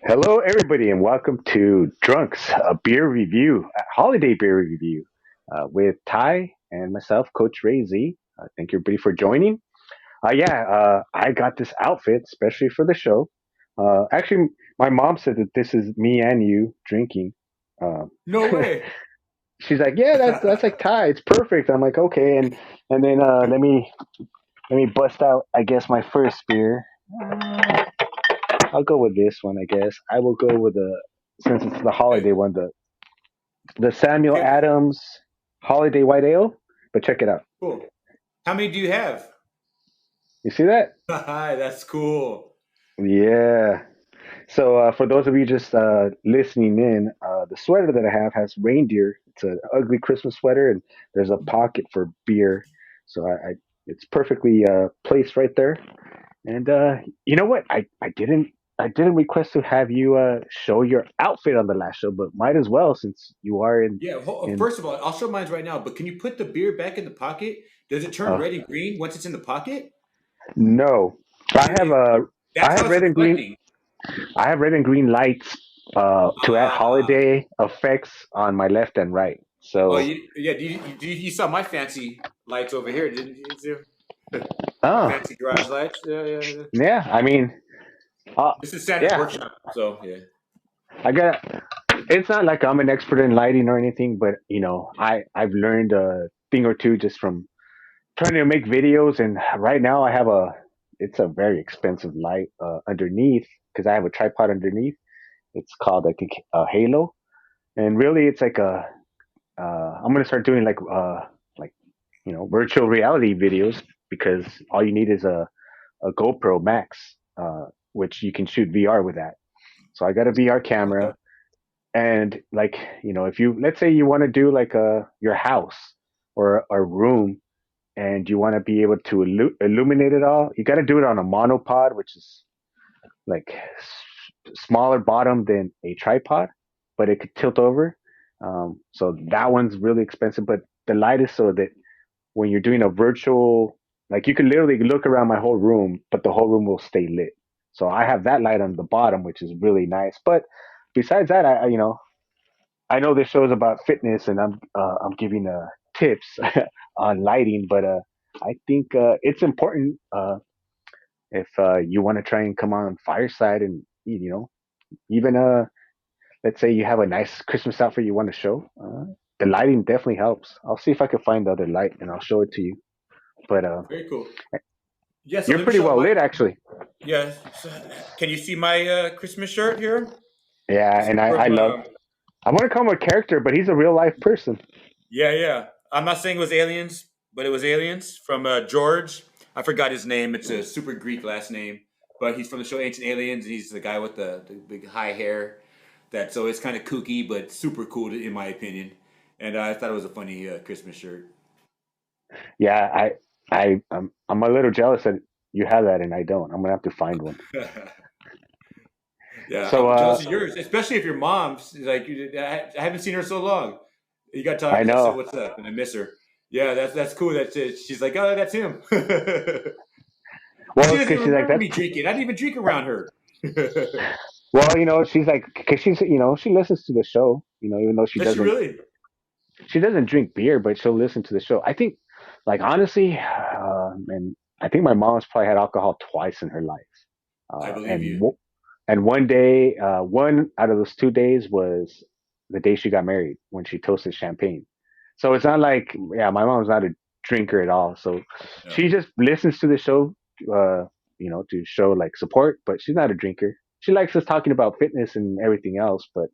Hello, everybody, and welcome to Drunks, a beer review, a holiday beer review, with Ty and myself, Coach Ray Z. Thank you, everybody, for joining. I got this outfit especially for the show. Actually, my mom said that this is me and you drinking. Um, No way. she's like, "Yeah, that's like Ty. It's perfect." I'm like, "Okay," and then let me bust out. I guess my first beer. I'll go with this one. I guess I will go with the since it's the holiday Okay. one, the Samuel Okay. Adams Holiday White Ale. But check it out. Cool. How many do you have? You see that? That's cool. Yeah. So for those of you just listening in, the sweater that I have has reindeer. It's an ugly Christmas sweater, and there's a pocket for beer. So it's perfectly placed right there. And you know what? I didn't request to have you show your outfit on the last show, but might as well since you are Yeah. in. First of all, I'll show mine right now. But can you put the beer back in the pocket? Does it turn Uh, red and green once it's in the pocket? no, I have It, a I that's how have it's red and green. reflecting. I have red and green lights to add Ah. holiday effects on my left and right. Oh, So, yeah. You saw my fancy lights over here, didn't you? My oh, fancy garage lights. Yeah. yeah. I mean, uh, This is Santa's yeah. workshop. So yeah. I got. It's not like I'm an expert in lighting or anything, but I've learned a thing or two just from trying to make videos. And right now, I have a. It's a very expensive light underneath because I have a tripod underneath. It's called like a halo, and really, it's like a. I'm gonna start doing like virtual reality videos because all you need is a GoPro Max, which you can shoot VR with that. So I got a VR camera, and if you let's say you want to do like your house or a room, and you want to be able to illuminate it all, you got to do it on a monopod, which is like smaller bottom than a tripod, but it could tilt over. So that one's really expensive, but the light is so that when you're doing a virtual, like you can literally look around my whole room, but the whole room will stay lit. So I have that light on the bottom, which is really nice. But besides that, I know this show is about fitness, and I'm giving tips on lighting, but I think it's important if you want to try and come on Fireside and even let's say you have a nice Christmas outfit you want to show. The lighting definitely helps. I'll see if I can find the other light and I'll show it to you. But Very cool. Yeah. So you're let me pretty show well my. lit, actually. Yeah. So, can you see my Christmas shirt here? Yeah, This is and I, I from. love. I want to call him a character, but he's a real life person. Yeah. I'm not saying it was aliens, but it was aliens from George. I forgot his name. It's a super Greek last name, but he's from the show Ancient Aliens, and he's the guy with the big high hair. That's always kind of kooky, but super cool in my opinion. And I thought it was a funny Christmas shirt. Yeah, I'm a little jealous that you have that and I don't. I'm gonna have to find one. Yeah, So I'm jealous of yours, especially if your mom's like, I haven't seen her so long. You got to talk. I I said, know. "What's up?" And I miss her. Yeah, that's cool. That's it. She's like, "Oh, that's him." She Well, doesn't because even she's like remember that's. me drinking. I didn't even drink around her. Well, she's like because she listens to the show. Even though Does she really? she doesn't drink beer, but she'll listen to the show. I think, like honestly, and I think my mom's probably had alcohol twice in her life. I Uh, believe and you. wo- and one day, one out of those 2 days was the day she got married when she toasted champagne. So it's not like, yeah, my mom's not a drinker at all. So she No. just listens to the show, uh, to show like support, but she's not a drinker. She likes us talking about fitness and everything else, but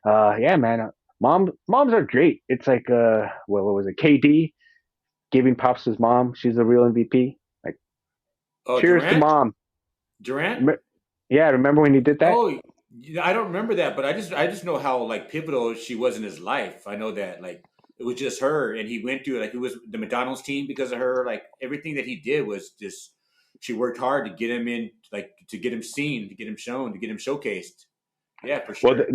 yeah, man, moms are great. It's like what was it? KD giving props to his mom. She's a real MVP. Like, Oh, cheers to Durant. mom. Durant. Rem- Yeah, remember when you did that? Oh, I don't remember that, but I just know how like pivotal she was in his life. I know that like it was just her, and he went through like it was the McDonald's team because of her. Like everything that he did was just she worked hard to get him in, like to get him seen, to get him shown, to get him showcased. Yeah, for Well, sure.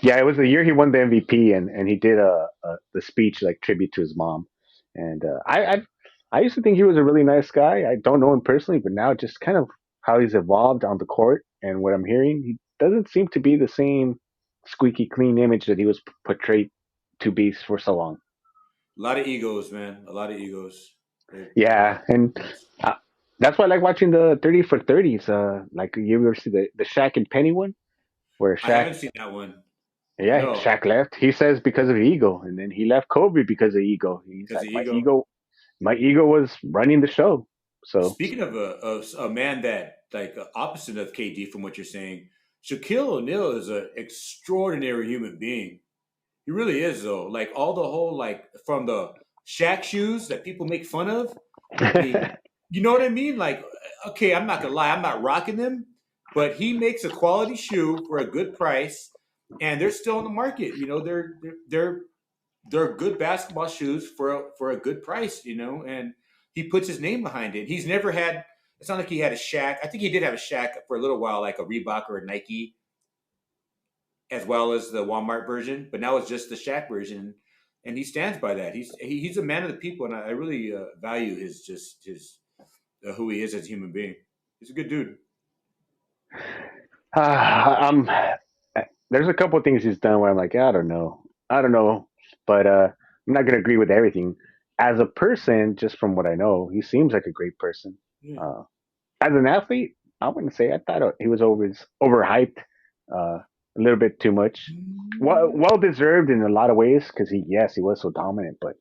yeah, it was the year he won the MVP, and he did the speech like tribute to his mom. And I used to think he was a really nice guy. I don't know him personally, but now just kind of how he's evolved on the court and what I'm hearing, he doesn't seem to be the same squeaky clean image that he was portrayed to be for so long. A lot of egos, man. A lot of egos. Yeah, and uh, that's why I like watching the 30 for 30s. Like you ever see the Shaq and Penny one, where I Shaq, haven't seen that one. yeah, No, Shaq left. He says because of ego, and then he left Kobe because of ego. He's because like, the ego. my ego was running the show. So Speaking of a man that like opposite of KD from what you're saying, Shaquille O'Neal is an extraordinary human being. He really is though. Like all the whole like from the Shaq shoes that people make fun of. I mean, you know what I mean? Like, okay, I'm not gonna lie, I'm not rocking them, but he makes a quality shoe for a good price, and they're still on the market. You know, they're good basketball shoes for a good price. You know, and he puts his name behind it. He's never had. It's not like he had a Shaq. I think he did have a Shaq for a little while, like a Reebok or a Nike, as well as the Walmart version. But now it's just the Shaq version, and he stands by that. He's a man of the people, and I really value his who he is as a human being. He's a good dude. I'm there's a couple of things he's done where I'm like, I don't know, but I'm not gonna agree with everything. As a person, just from what I know, he seems like a great person. Yeah. Uh, as an athlete, I wouldn't say I thought he was always overhyped, a little bit too much. Well deserved in a lot of ways because he was so dominant, but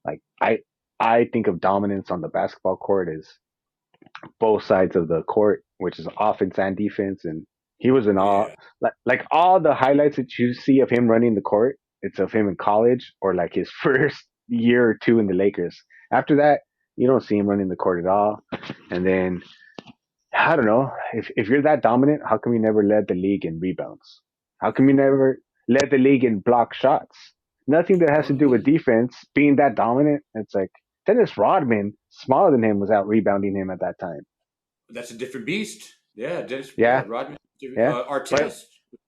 like I think of dominance on the basketball court as both sides of the court, which is offense and defense. And he was in all Yeah. like all the highlights that you see of him running the court. It's of him in college or like his first year or two in the Lakers. After that, you don't see him running the court at all. And then I don't know if you're that dominant, how come you never led the league in rebounds? How come you never led the league in block shots? Nothing that has to Well, do with defense. Being that dominant, it's like Dennis Rodman, smaller than him, was out rebounding him at that time. that's a different beast. Yeah, Dennis. Yeah, Yeah, Rodman. yeah. But Artest.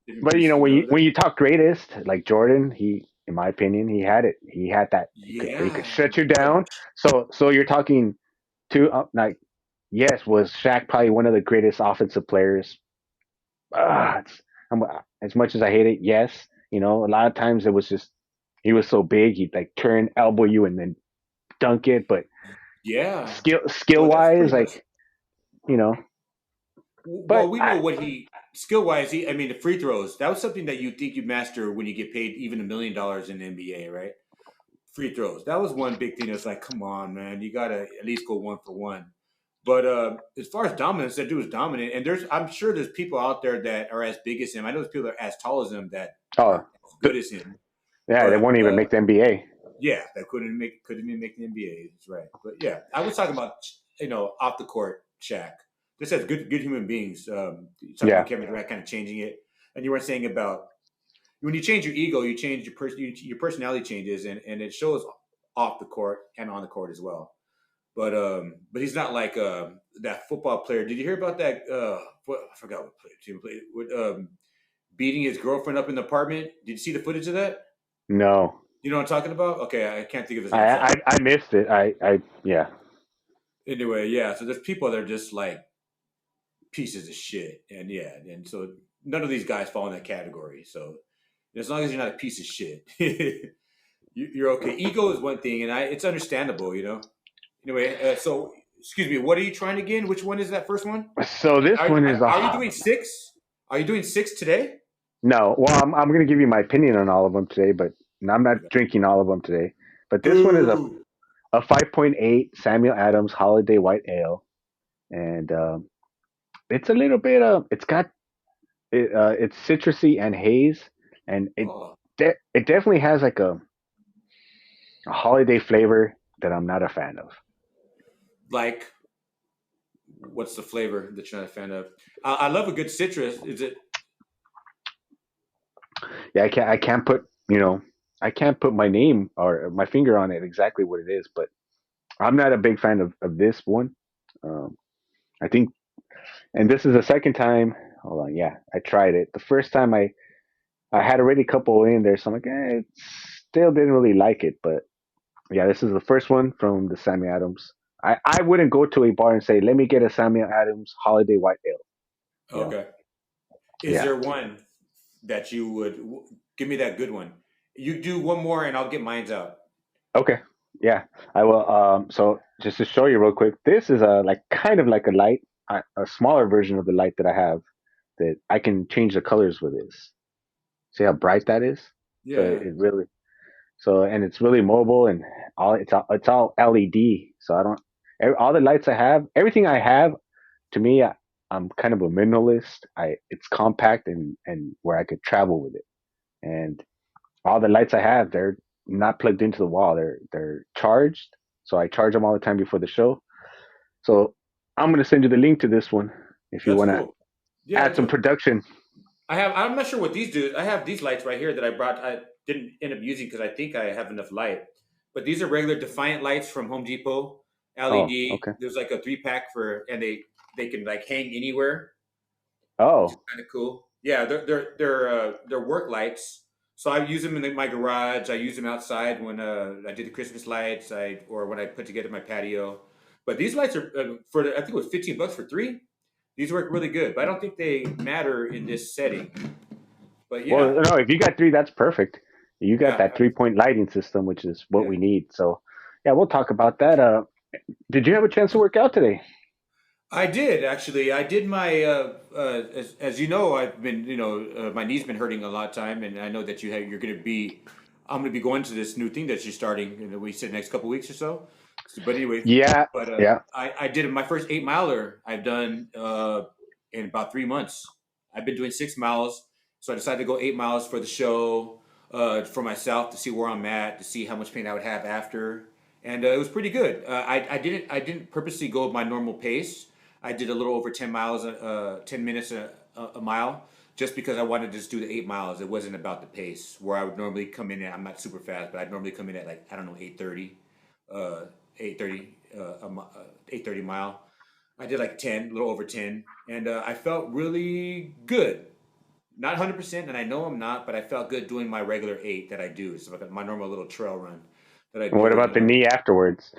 Different but you beast. know You know. when you talk greatest like Jordan, he in my opinion he had it. He had that where he could Yeah. shut you But down. So you're talking two like yes, was Shaq probably one of the greatest offensive players? It's, I'm, as much as I hate it, yes. You know, a lot of times it was just he was so big he'd like turn, elbow you, and then dunk it. But yeah. skill Well, that's wise, pretty much. like you know, Well, but we know what he skill wise. He, I mean, the free throws. That was something that you think you master when you get paid even $1 million in the NBA, right? Free throws. That was one big thing. That's like, come on, man, you gotta at least go one for one. But as far as dominance, that dude was dominant. And I'm sure there's people out there that are as big as him. I know there's people that are as tall as him that oh aren't as good as him. yeah, they But won't even make the NBA. yeah, that couldn't even make the NBA. That's right. But yeah, I was talking about off the court Shaq. Just as good human beings. Talking Yeah, about Kevin Durant kind of changing it, and you were saying about when you change your ego, you change your personality changes, and it shows off the court and on the court as well. But he's not like that football player. Did you hear about that? I forgot what team played with beating his girlfriend up in the apartment. Did you see the footage of that? no, You know what I'm talking about? Okay, I can't think of his name. Sorry. I missed it. Yeah. Anyway, yeah. So there's people that are just like pieces of shit, and yeah, and so none of these guys fall in that category. So as long as you're not a piece of shit, you're okay. Ego is one thing, and it's understandable, you know. Anyway, so excuse me, what are you trying again? Which one is that first one? So this one is Are you doing six? Are you doing six today? no. Well, I'm going to give you my opinion on all of them today, but I'm not Okay. drinking all of them today. But this one is Boo. a 5.8 Samuel Adams Holiday White Ale, and it's a little bit it's got it's citrusy and haze, and Oh, it definitely has like a holiday flavor that I'm not a fan of. like what's the flavor that you're not a fan of? I love a good citrus. Is it Yeah, I can't put I can't put my name or my finger on it exactly what it is, but I'm not a big fan of this one. Um, I think, and this is the second time. Hold on, yeah, I tried it. The first time I had already a couple in there, so I'm like, it still didn't really like it. But yeah, this is the first one from the Sammy Adams. I wouldn't go to a bar and say, let me get a Samuel Adams Holiday White Ale. You know, okay? Is Yeah. there one that you would give me that good one? You do one more, and I'll get mine's out. Okay. Yeah, I will. So just to show you real quick, this is a like kind of like a light, a smaller version of the light that I have that I can change the colors with this. See how bright that is? So Yeah. it really and it's really mobile and it's all LED. So I don't all the lights I have, everything I have to me, I'm kind of a minimalist. It's compact and where I could travel with it. And all the lights I have, they're not plugged into the wall. They're charged. So I charge them all the time before the show. So I'm gonna send you the link to this one if you That's want to cool. Yeah, add some look, production. I have. I'm not sure what these do. I have these lights right here that I brought. I didn't end up using because I think I have enough light. But these are regular Defiant lights from Home Depot, Oh, LED. okay. There's like a 3 pack for, and they can like hang anywhere, which is Oh, kind of cool. Yeah, they're work lights. So I use them in my garage. I use them outside when I did the Christmas lights. Or when I put together my patio. But these lights are I think it was $15 for three. These work really good, but I don't think they matter in this setting. But well, yeah, no, if you got three, that's perfect. You got yeah, that 3 point lighting system, which is what yeah. we need. So, yeah, we'll talk about that. Did you have a chance to work out today? I did actually. I did my as you know, I've been my knee's been hurting a lot of time, and I know that you're going to be. I'm going to be going to this new thing that you're starting. We said next couple weeks or so. But anyway, Yeah, yeah. I did my first 8 miler. I've done in about 3 months. I've been doing 6 miles, so I decided to go 8 miles for the show for myself to see where I'm at, to see how much pain I would have after, and it was pretty good. I didn't purposely go my normal pace. I did a little over 10 miles, 10 minutes a mile, just because I wanted to just do the 8 miles. It wasn't about the pace where I would normally come in at. I'm not super fast, but I'd normally come in at like I don't know 8:30, uh, 8:30, 8:30 mile. I did like 10, a little over 10, and I felt really good. Not 100%, and I know I'm not, but I felt good doing my regular eight that I do. It's like my normal little trail run that I And what do, and about the knee afterwards?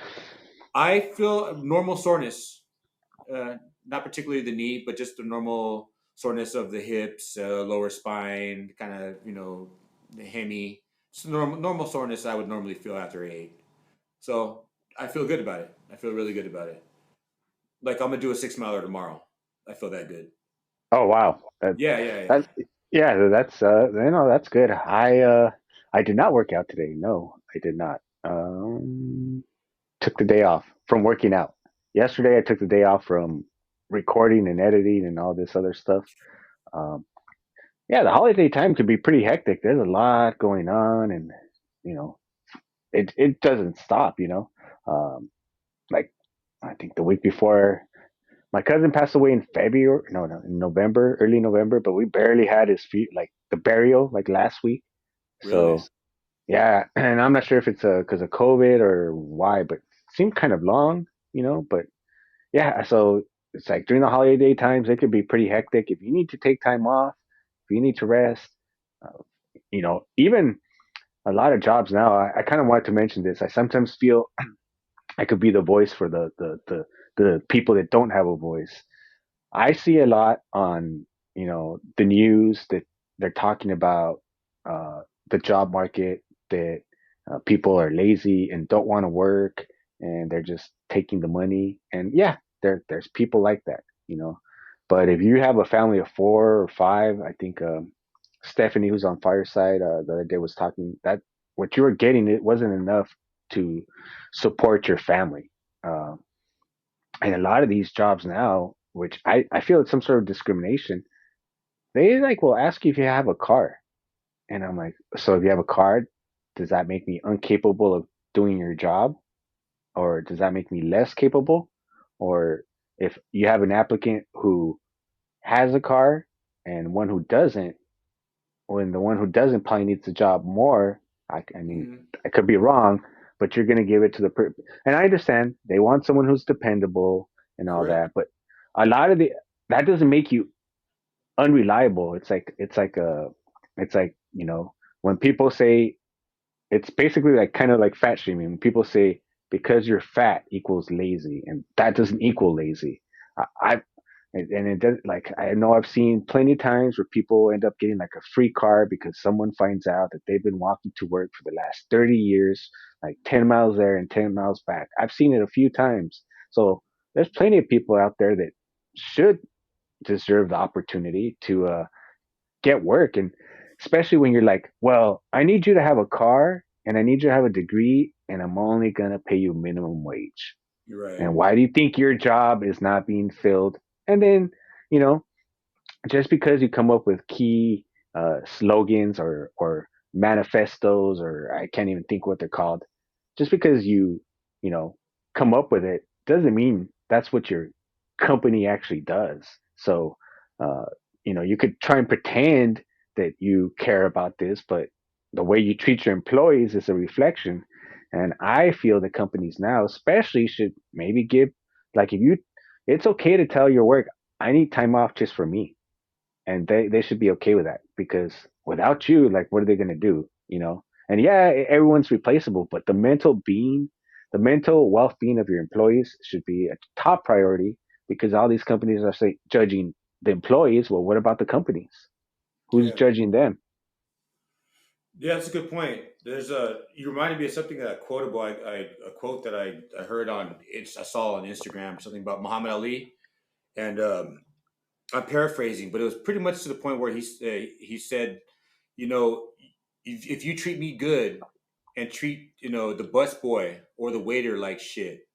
I feel normal soreness, uh, not particularly the knee, but just the normal soreness of the hips, lower spine, kind of the hemi. Just normal soreness I would normally feel after eight. So I feel good about it. I feel really good about it. Like I'm gonna do a 6 miler tomorrow. I feel that good. Oh, wow. Yeah, yeah, yeah. That's yeah, that's that's good. I did not work out today. No, I did not. Took the day off from working out. Yesterday I took the day off from recording and editing and all this other stuff. Um, yeah, the holiday time could be pretty hectic. There's a lot going on, and you know, it doesn't stop. Like I think the week before, my cousin passed away in February. No, no, in November, early November. But we barely had his feet like the burial like last week. Really? So yeah, and I'm not sure if it's because of COVID or why, but it seemed kind of long. But yeah, so it's like during the holiday times, it could be pretty hectic. If you need to take time off, if you need to rest, uh, even a lot of jobs now. I kind of wanted to mention this. I sometimes feel I could be the voice for the people that don't have a voice. I see a lot on the news that they're talking about uh, the job market that people are lazy and don't want to work and they're just taking the money and yeah, there's people like that, but if you have a family of four or five, I think Stephanie who's on Fireside the other day was talking that what you were getting it wasn't enough to support your family. Uh, and a lot of these jobs now, which I feel it's some sort of discrimination, they like will ask you if you have a car. And I'm like, so if you have a car, does that make me incapable of doing your job? Or does that make me less capable? Or if you have an applicant who has a car and one who doesn't, when the one who doesn't probably needs the job more, I mean, Hmm. I could be wrong, but you're going to give it to and I understand they want someone who's dependable and all Correct. that, but a lot of that doesn't make you unreliable. It's like when people say it's basically like kind of like fat shaming. When people say because you're fat equals lazy, and that doesn't equal lazy. I And it does, like, I know I've seen plenty of times where people end up getting like a free car because someone finds out that they've been walking to work for the last 30 years, like 10 miles there and 10 miles back. I've seen it a few times. So there's plenty of people out there that should deserve the opportunity to get work. And especially when you're like, well, I need you to have a car and I need you to have a degree and I'm only going to pay you minimum wage. You're right. And why do you think your job is not being filled? And then, you know, just because you come up with key slogans or manifestos, or I can't even think what they're called, just because you know come up with it doesn't mean that's what your company actually does. So uh, you could try and pretend that you care about this, but the way you treat your employees is a reflection. And I feel the companies now especially should maybe give, like, if you, it's okay to tell your work, I need time off just for me, and they should be okay with that, because without you, like, what are they going to do, and yeah, everyone's replaceable, but the mental well-being of your employees should be a top priority, because all these companies are say judging the employees. Well, what about the companies? Who's Yeah. judging them? Yeah, that's a good point. There's a you reminded me of something that quotable. A quote that I heard on it's I saw on Instagram something about Muhammad Ali, and I'm paraphrasing, but it was pretty much to the point where he said, you know, if you treat me good and treat the bus boy or the waiter like shit,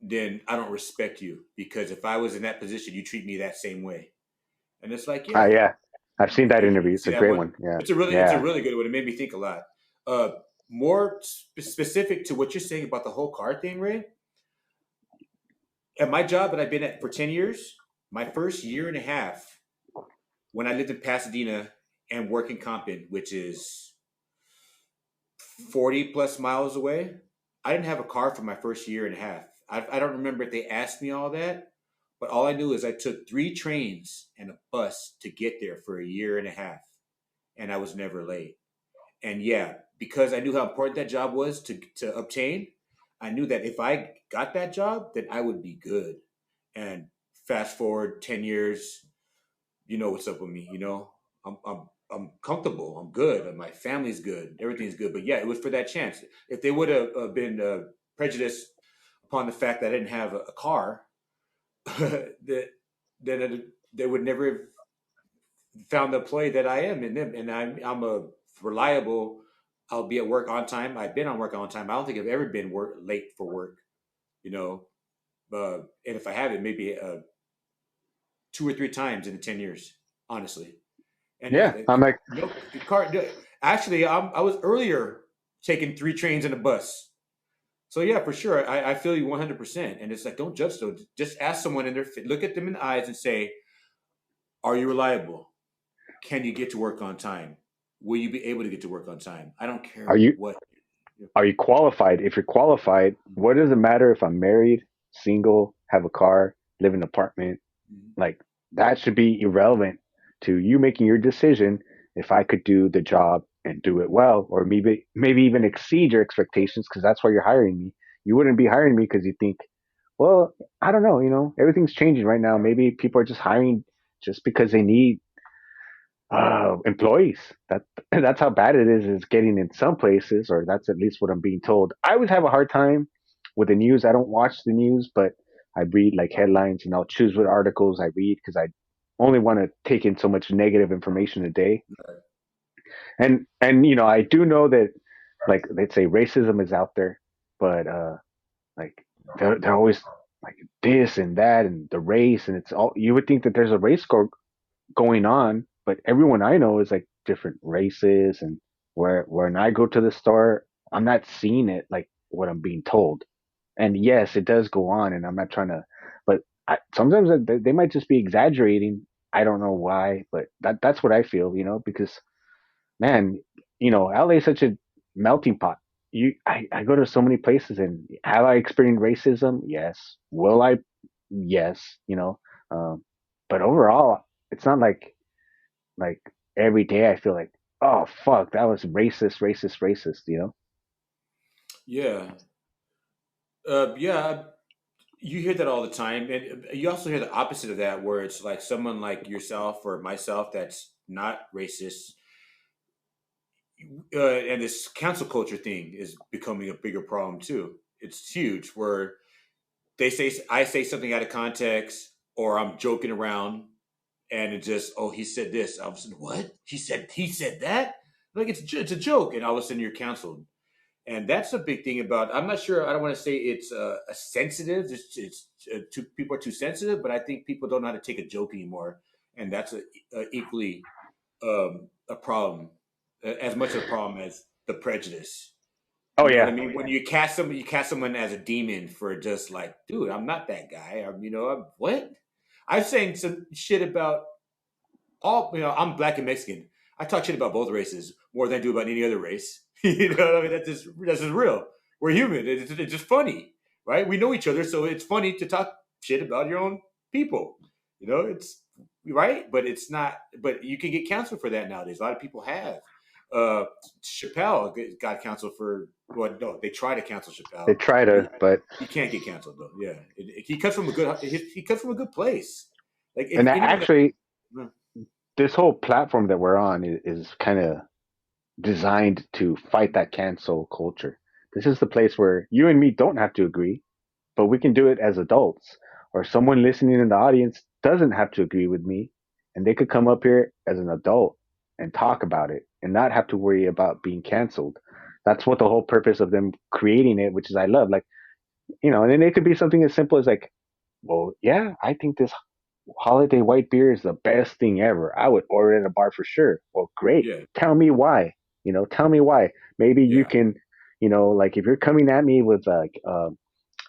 then I don't respect you, because if I was in that position, you treat me that same way. And it's like, Ah, yeah, yeah, I've seen that you interview. It's see a that great one. one. Yeah, It's a yeah, really good one. It made me think a lot. Uh, More specific to what you're saying about the whole car thing, Ray. At my job that I've been at for 10 years, my first year and a half when I lived in Pasadena and work in Compton, which is 40 plus miles away, I didn't have a car for my first year and a half. I don't remember if they asked me all that, but all I knew is I took 3 trains and a bus to get there for a year and a half, and I was never late. And yeah, because I knew how important that job was to obtain, I knew that if I got that job, then I would be good. And fast forward 10 years, you know what's up with me. I'm comfortable. I'm good. And my family's good. Everything's good. But yeah, it was for that chance. If they would have been prejudiced upon the fact that I didn't have a car, that then they would never have found the employee that I am in them. And I'm a reliable. I'll be at work on time. I've been on work on time. I don't think I've ever been late for work. You know, and if I have, it maybe 2 or 3 times in the 10 years, honestly. And yeah, yeah. I'm like, the car. Actually, I was earlier taking 3 trains and a bus. So yeah, for sure, I feel you 100%. And it's like, don't judge though. Just ask someone in their look at them in the eyes and say, "Are you reliable? Can you get to work on time? Will you be able to get to work on time? I don't care are you what." are you qualified? If you're qualified, what does it matter if I'm married, single, have a car, live in an apartment? Mhm. Like, that should be irrelevant to you making your decision if I could do the job and do it well, or maybe even exceed your expectations, because that's why you're hiring me. You wouldn't be hiring me because you think, well, I don't know, everything's changing right now. Maybe people are just hiring just because they need employees. That's how bad it is getting in some places, or that's at least what I'm being told. I always have a hard time with the news. I don't watch the news, but I read like headlines, and I'll choose what articles I read because I only want to take in so much negative information a day. And I do know that, like, they'd say racism is out there, but like, they're always like this and that and the race, and it's all, you would think that there's a race going on, but everyone I know is like different races, and where when I go to the store, I'm not seeing it like what I'm being told. And yes, it does go on, and I'm not trying to, but sometimes they might just be exaggerating. I don't know why, but that's what I feel, because, man, LA is such a melting pot. I go to so many places, and have I experienced racism? Yes. Will I? Yes. Um, but overall, it's not like every day I feel like, oh fuck, that was racist, racist, racist. Yeah, yeah, you hear that all the time, and you also hear the opposite of that, where it's like someone like yourself or myself that's not racist, and this cancel culture thing is becoming a bigger problem too. It's huge, where I say something out of context, or I'm joking around, and it just, oh, he said this. All of a sudden, what he said that, like it's a joke, and all of a sudden you're canceled. And that's a big thing about. I'm not sure. I don't want to say it's a sensitive. It's too, people are too sensitive, but I think people don't know how to take a joke anymore, and that's a equally a problem, as much of a problem as the prejudice. Oh You know what I yeah. mean? When you cast someone as a demon for just like, dude, I'm not that guy. What? I'm saying some shit about I'm black and Mexican. I talk shit about both races more than I do about any other race. You know what I mean? That's just real. We're human. It's just funny, right? We know each other, so it's funny to talk shit about your own people. It's right, but it's not. But you can get canceled for that nowadays. A lot of people have. Uh, Chappelle got canceled for what? No, they try to cancel They Chappelle. try to, but He can't get canceled though. Yeah, he comes from a good. He comes from a good place. Like if and anyone that. actually, this whole platform that we're on is kind of designed to fight that cancel culture. This is the place where you and me don't have to agree, but we can do it as adults. Or someone listening in the audience doesn't have to agree with me, and they could come up here as an adult and talk about it and not have to worry about being canceled. That's what the whole purpose of them creating it, which is I love. Like, and then it could be something as simple as like, well, yeah, I think this holiday white beer is the best thing ever. I would order it at a bar for sure. Well, great. Yeah, Tell me why. Tell me why. Maybe you yeah. can, like if you're coming at me with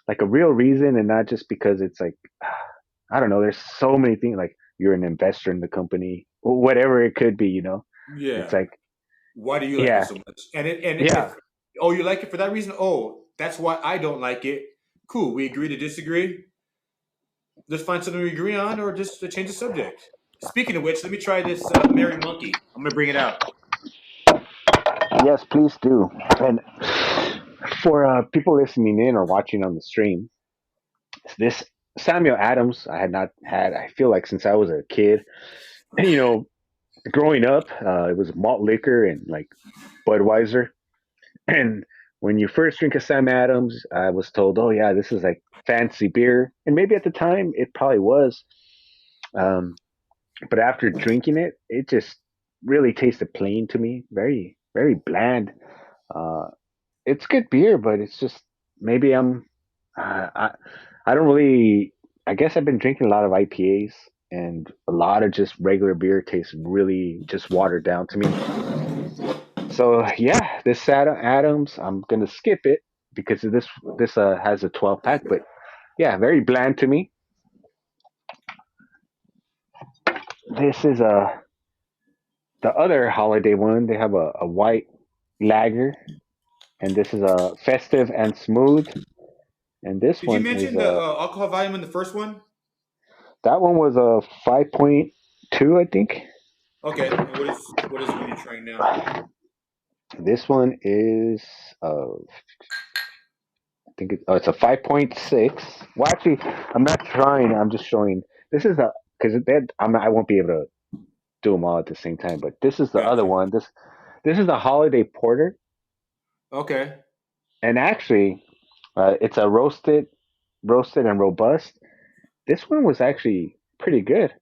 like a real reason and not just because it's like, I don't know. There's so many things like you're an investor in the company, or whatever it could be. It's Yeah. like, Why do you like it yeah, so much? And yeah, if you like it for that reason, oh, that's why I don't like it. Cool. We agree to disagree. Let's find something we agree on, or just to change the subject. Speaking of which, let me try this Merry Monkey. I'm gonna bring it out. yes, please do. And for people listening in or watching on the stream, this Samuel Adams, I had not had. I feel like since I was a kid, and growing up, it was malt liquor and like Budweiser. And when you first drink a Sam Adams, I was told, "Oh yeah, this is like fancy beer," and maybe at the time it probably was. Um, but after drinking it, it just really tasted plain to me, very very bland. Uh, it's good beer, but it's just maybe I don't really. I guess I've been drinking a lot of IPAs, and a lot of just regular beer tastes really just watered down to me. So yeah, this Adams, I'm gonna skip it because this has a 12 pack, but yeah, very bland to me. This is the other holiday one. They have a white lager, and this is a festive and smooth, and this Did you one is mention the alcohol volume in the first one? that one was a 5.2, I think. Okay. And what is the one you're trying now? This one is I think it's a 5.6. Well, actually, I'm not trying. I'm just showing. This is a because I won't be able to do them all at the same time. But this is the other Gotcha. one. This is the holiday porter, Okay. and actually, it's a roasted and robust. This one was actually pretty good.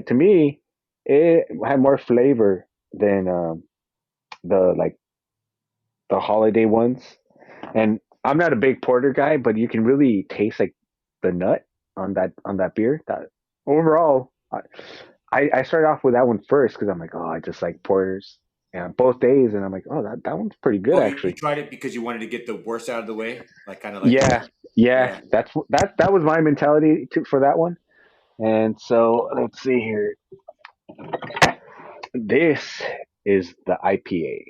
To me, it had more flavor than the like the holiday ones. And I'm not a big porter guy, but you can really taste like the nut on that beer. That overall, I started off with that one first because I'm like, oh, I just like porters. And both days, and I'm like, oh, that one's pretty good Oh, you actually. tried it because you wanted to get the worst out of the way, like kind of like Yeah, yeah, yeah. that was my mentality for that one. And so let's see here. This is the IPA.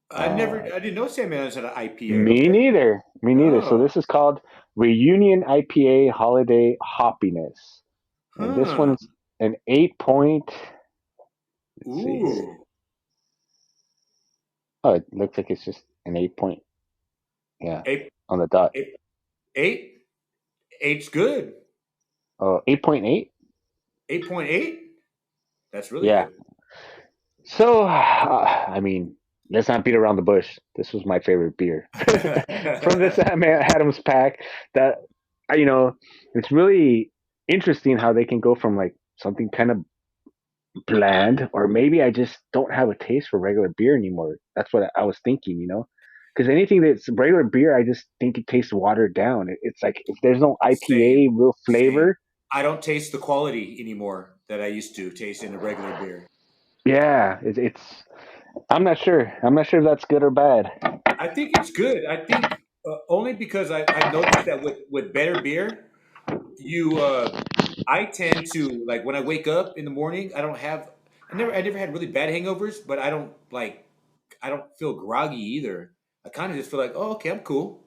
I didn't know Sam Adams had an IPA. Me Okay. neither. Me neither. So Oh. this is called Reunion IPA Holiday Hoppiness. And this Huh. one's an 8 point. Let's see here. Ooh. Oh, it looks like it's just an 8 point. Yeah, Eight, on the dot. eight, eight. Eight's good. 8.8. 8.8. That's really Yeah. good. So, I mean, let's not beat around the bush. This was my favorite beer from this Adams pack. That you know, it's really interesting how they can go from like something kind of bland, or maybe I just don't have a taste for regular beer anymore. That's what I was thinking, because anything that's regular beer, I just think it tastes watered down. It's like if there's no IPA Same. real Same. flavor. I don't taste the quality anymore that I used to taste in a regular beer. Yeah, it's. I'm not sure. I'm not sure if that's good or bad. I think it's good. I think only because I've noticed that with better beer, you I tend to like when I wake up in the morning, I never had really bad hangovers, but I don't feel groggy either. I kind of just feel like, oh, okay, I'm cool.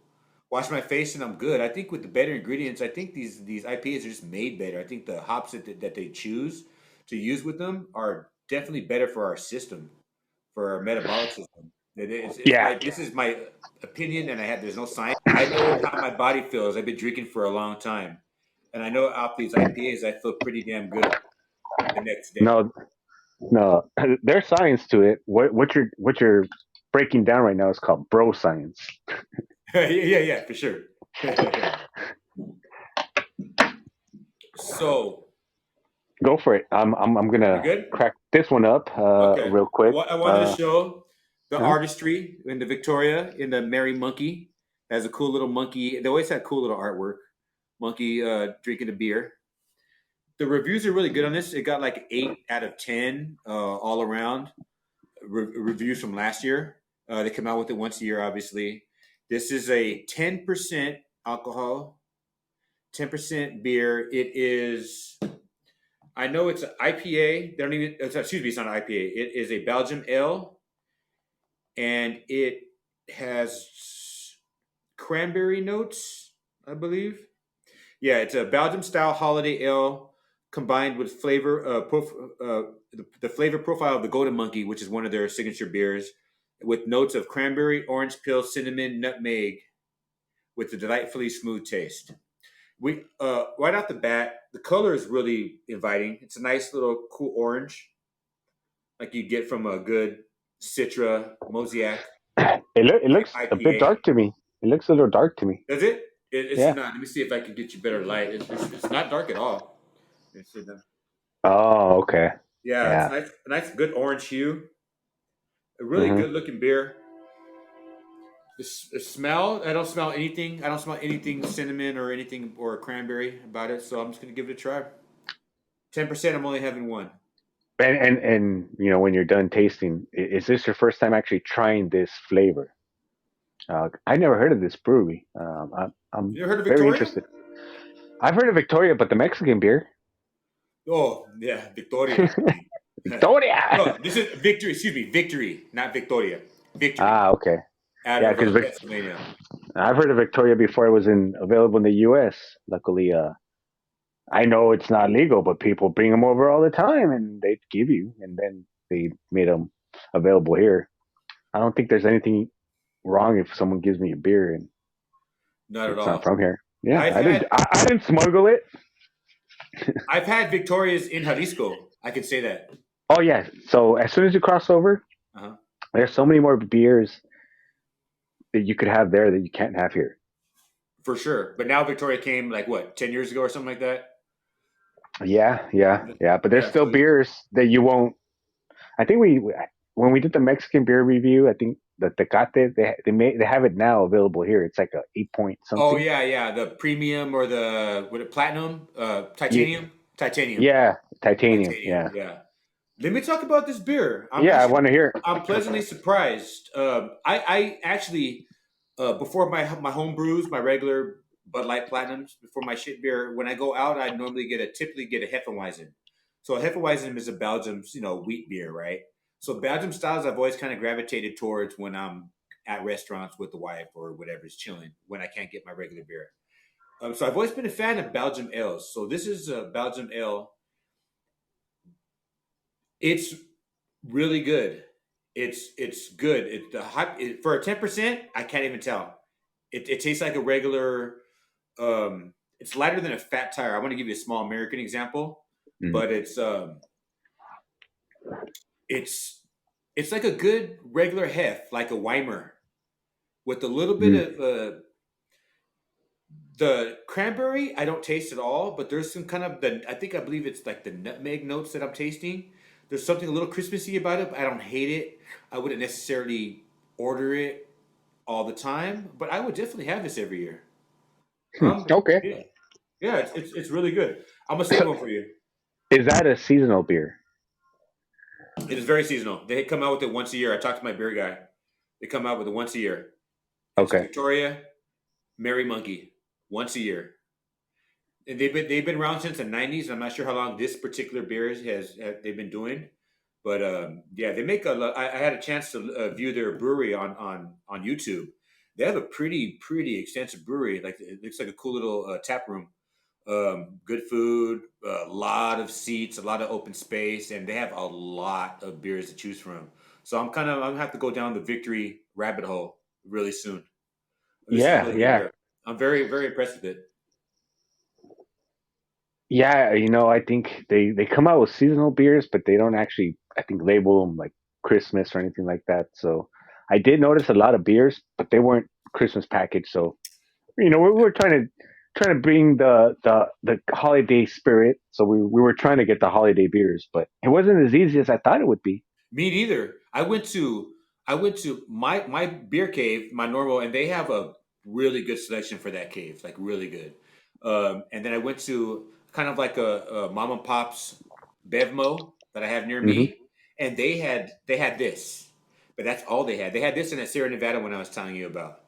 Wash my face and I'm good. I think with the better ingredients, I think these IPAs are just made better. I think the hops that they choose to use with them are definitely better for our system, for our metabolic system. It's Yeah. my this is my opinion, and there's no science. I know how my body feels. I've been drinking for a long time, and I know off these IPAs, I feel pretty damn good the next day. No, no. There's science to it. What you're breaking down right now is called bro science. Yeah, yeah, yeah, for sure. So Go for it. I'm you gonna good? crack this one up Okay. real quick. I wanted to show the Huh? artistry in the Victoria in the Merry Monkey. It has a cool little monkey. They always had cool little artwork. Monkey drinking a beer. The reviews are really good on this. It got like 8 out of 10 all around reviews from last year. They come out with it once a year, obviously. This is a 10% alcohol, 10% beer. It is. I know it's an IPA. They don't even. Excuse me, it's not an IPA. It is a Belgium ale, and it has cranberry notes, I believe. Yeah, it's a Belgium style holiday ale combined with the flavor profile of the Golden Monkey, which is one of their signature beers, with notes of cranberry, orange peel, cinnamon, nutmeg, with a delightfully smooth taste. We right off the bat, the color is really inviting. It's a nice little cool orange, like you get from a good Citra Mosaic It type looks a bit IPA. dark to me. It looks a little dark to me. Does it? It's Yeah. not. Let me see if I can get you better light. It's not dark at all. Let me see that. Oh, okay. Yeah, it's Yeah. nice, a nice, good orange hue. A really Hmm. good looking beer. The smell, I don't smell anything. I don't smell anything cinnamon or anything or cranberry about it. So I'm just gonna give it a try. 10%. I'm only having one. And when you're done tasting, is this your first time actually trying this flavor? I never heard of this brewery. I'm You ever heard of very Victoria? interested. I've heard of Victoria, but the Mexican beer. Oh yeah, Victoria. Victoria. No, this is Victory. Excuse me, Victory, not Victoria. Victory Okay. out Yeah, of because Pennsylvania. I've heard of Victoria before it was available in the U.S. Luckily, I know it's not legal, but people bring them over all the time, and they give you, and then they made them available here. I don't think there's anything wrong if someone gives me a beer and Not at it's not all. from here. Yeah, I've I didn't. had I didn't smuggle it. I've had Victorias in Jalisco. I can say that. Oh yeah. So as soon as you cross over, Uh-huh. there's so many more beers that you could have there that you can't have here. For sure. But now Victoria came like what, 10 years ago or something like that? Yeah, yeah, yeah. But there's Yeah, still so beers that you won't. I think when we did the Mexican beer review, I think the Tecate they have it now available here. It's like a 8 point oh something. yeah, yeah. The premium or the what platinum? Yeah, Titanium? Titanium. yeah, titanium. Titanium, Yeah, yeah. Let me talk about this beer. yeah. I want to hear. I'm pleasantly surprised. I actually before my home brews, my regular Bud Light Platinums, before my shit beer, when I go out, I normally typically get a Hefeweizen. So a Hefeweizen is a Belgium's wheat beer, right? So Belgium styles I've always kind of gravitated towards when I'm at restaurants with the wife or whatever's chilling when I can't get my regular beer. So I've always been a fan of Belgium ales. So this is a Belgium ale. It's really good. It's good. For a 10%, I can't even tell. It tastes like a regular. it's lighter than a fat tire. I want to give you a small American example, Mm. but it's it's like a good regular hef, like a Weimar, with a little bit Mm. of the cranberry. I don't taste at all, but there's some kind of the I believe it's like the nutmeg notes that I'm tasting. There's something a little Christmassy about it. But I don't hate it. I wouldn't necessarily order it all the time, but I would definitely have this every year. Okay. Yeah, yeah, it's really good. I'm gonna save So one for you. is that a seasonal beer? It is very seasonal. They come out with it once a year. I talked to my beer guy. They come out with it once a year. It's Okay. Victoria Merry Monkey once a year. And they've been around since the '90s. I'm not sure how long this particular beer they've been doing, but yeah, they make a. I had a chance to view their brewery on YouTube. They have a pretty extensive brewery. Like it looks like a cool little tap room. Good food, a lot of seats, a lot of open space, and they have a lot of beers to choose from. So I'm gonna have to go down the Victory rabbit hole really soon. This is a Yeah, really good yeah. beer. I'm very impressed with it. Yeah, I think they come out with seasonal beers, but they don't actually, I think, label them like Christmas or anything like that. So I did notice a lot of beers, but they weren't Christmas packaged. So we're trying to bring the holiday spirit. So we were trying to get the holiday beers, but it wasn't as easy as I thought it would be. Me neither. I went to my beer cave, my normal, and they have a really good selection for that cave, like really good. And then I went to kind of like a mom and pop's Bevmo that I have near Hmm. me, and they had this, but that's all they had. They had this in that Sierra Nevada one I was telling you about.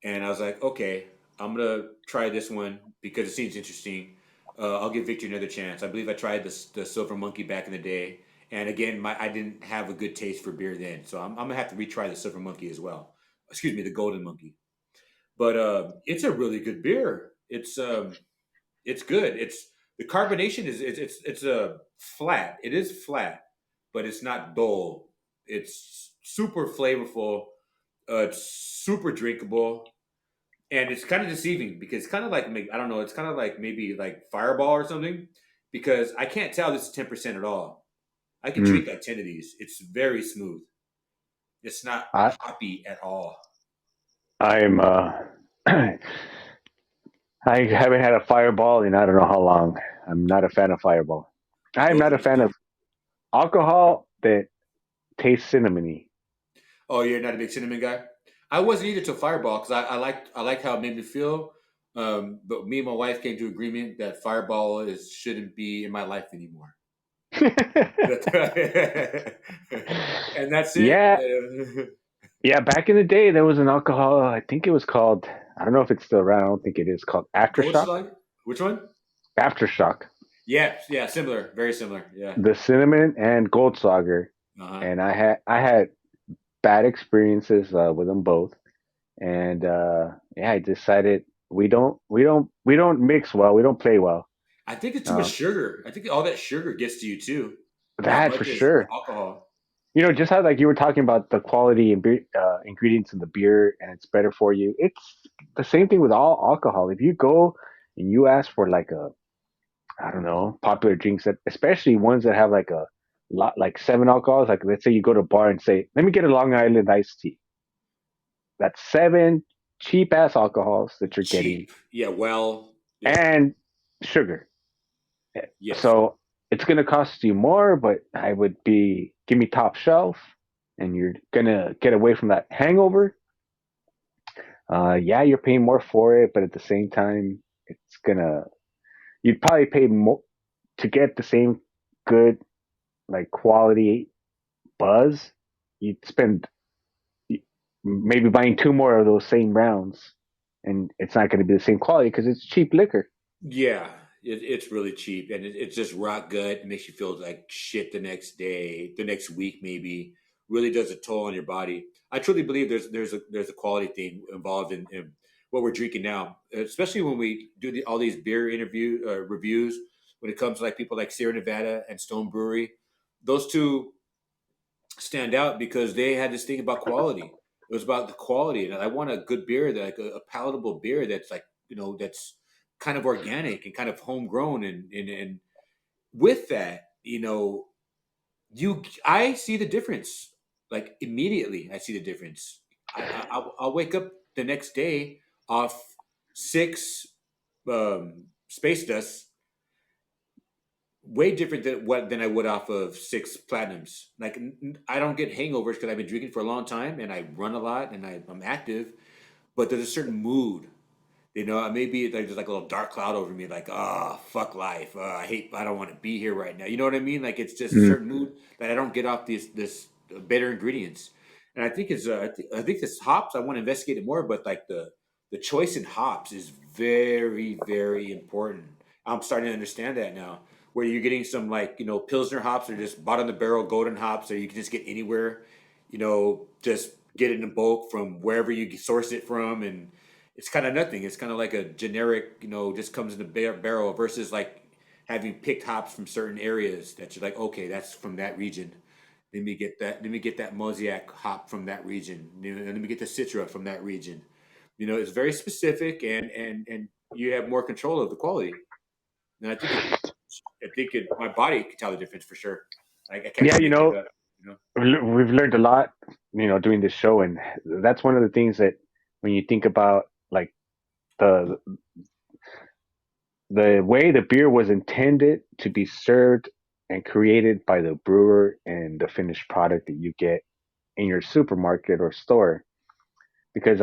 And I was like, okay, I'm gonna try this one because it seems interesting. I'll give Victor another chance. I believe I tried the Silver Monkey back in the day, and again, I didn't have a good taste for beer then, so I'm gonna have to retry the Silver Monkey as well. Excuse me, the Golden Monkey. But it's a really good beer. It's good. It's the carbonation is it's a flat. It is flat, but it's not dull. It's super flavorful. It's super drinkable, and it's kind of deceiving because it's kind of like I don't know. It's kind of like maybe like Fireball or something because I can't tell this is 10% at all. I could Mm. drink like 10 of these. It's very smooth. It's not I hoppy at all. I'm I haven't had a Fireball in I don't know how long. I'm not a fan of Fireball. I'm It's not a fan interesting. of alcohol that tastes cinnamony. Oh, you're not a big cinnamon guy. I wasn't either till Fireball because I liked how it made me feel. But me and my wife came to agreement that Fireball shouldn't be in my life anymore. And that's it. Yeah, yeah. Back in the day, there was an alcohol. I think it was called. I don't know if it's still around. I don't think it is called Aftershock. Goldschlag? Which one? Aftershock. Yeah, yeah, similar, very similar. Yeah. The cinnamon and Goldsager, Uh huh. and I had bad experiences with them both, and yeah, I decided we don't mix well. We don't play well. I think it's too much Um, sugar. I think all that sugar gets to you too, as that for much as the sure. alcohol. Just how like you were talking about the quality and ingredients in the beer, and it's better for you. It's the same thing with all alcohol. If you go and you ask for like a, I don't know, popular drinks that, especially ones that have like a lot, like seven alcohols. Like let's say you go to a bar and say, "Let me get a Long Island iced tea." That's seven cheap ass alcohols that you're getting, Cheap. Yeah, well, yeah. and sugar. Yes. So it's gonna cost you more, but I would be give me top shelf, and you're gonna get away from that hangover. Yeah, you're paying more for it, but at the same time, it's gonna you'd probably pay more to get the same good like quality buzz. You'd spend maybe buying two more of those same rounds, and it's not going to be the same quality because it's cheap liquor. Yeah, it's really cheap, and it's just rock gut. It makes you feel like shit the next day, the next week, maybe. Really does a toll on your body. I truly believe there's a quality thing involved in what we're drinking now, especially when we do all these beer interview reviews. When it comes to like people like Sierra Nevada and Stone Brewery, those two stand out because they had this thing about quality. It was about the quality, and I want a good beer, that like a palatable beer that's like that's. kind of organic and kind of homegrown, and with that, I see the difference. Like immediately I see the difference. I'll wake up the next day off six space dust, way different than I would off of six platinums. Like I don't get hangovers because I've been drinking for a long time and I run a lot and I'm active, but there's a certain mood. Maybe like there's like a little dark cloud over me, like, oh, fuck life. I don't want to be here right now. You know what I mean? Like it's just a Mm. certain mood that I don't get off this bitter ingredients. And I think this hops. I want to investigate it more, but like the choice in hops is very very important. I'm starting to understand that now. Where you're getting some like pilsner hops or just bottom of the barrel golden hops, or you can just get anywhere. Just get it in bulk from wherever you source it from, and it's kind of nothing. It's kind of like a generic, just comes in a barrel versus like having picked hops from certain areas that you're like, okay, that's from that region. Let me get that. Let me get that mosaic hop from that region. Let me get the citra from that region. It's very specific, and you have more control of the quality. And my body can tell the difference for sure. I can't Yeah, really make it up. You know. we've learned a lot, doing this show, and that's one of the things that when you think about like the the way the beer was intended to be served and created by the brewer and the finished product that you get in your supermarket or store. Because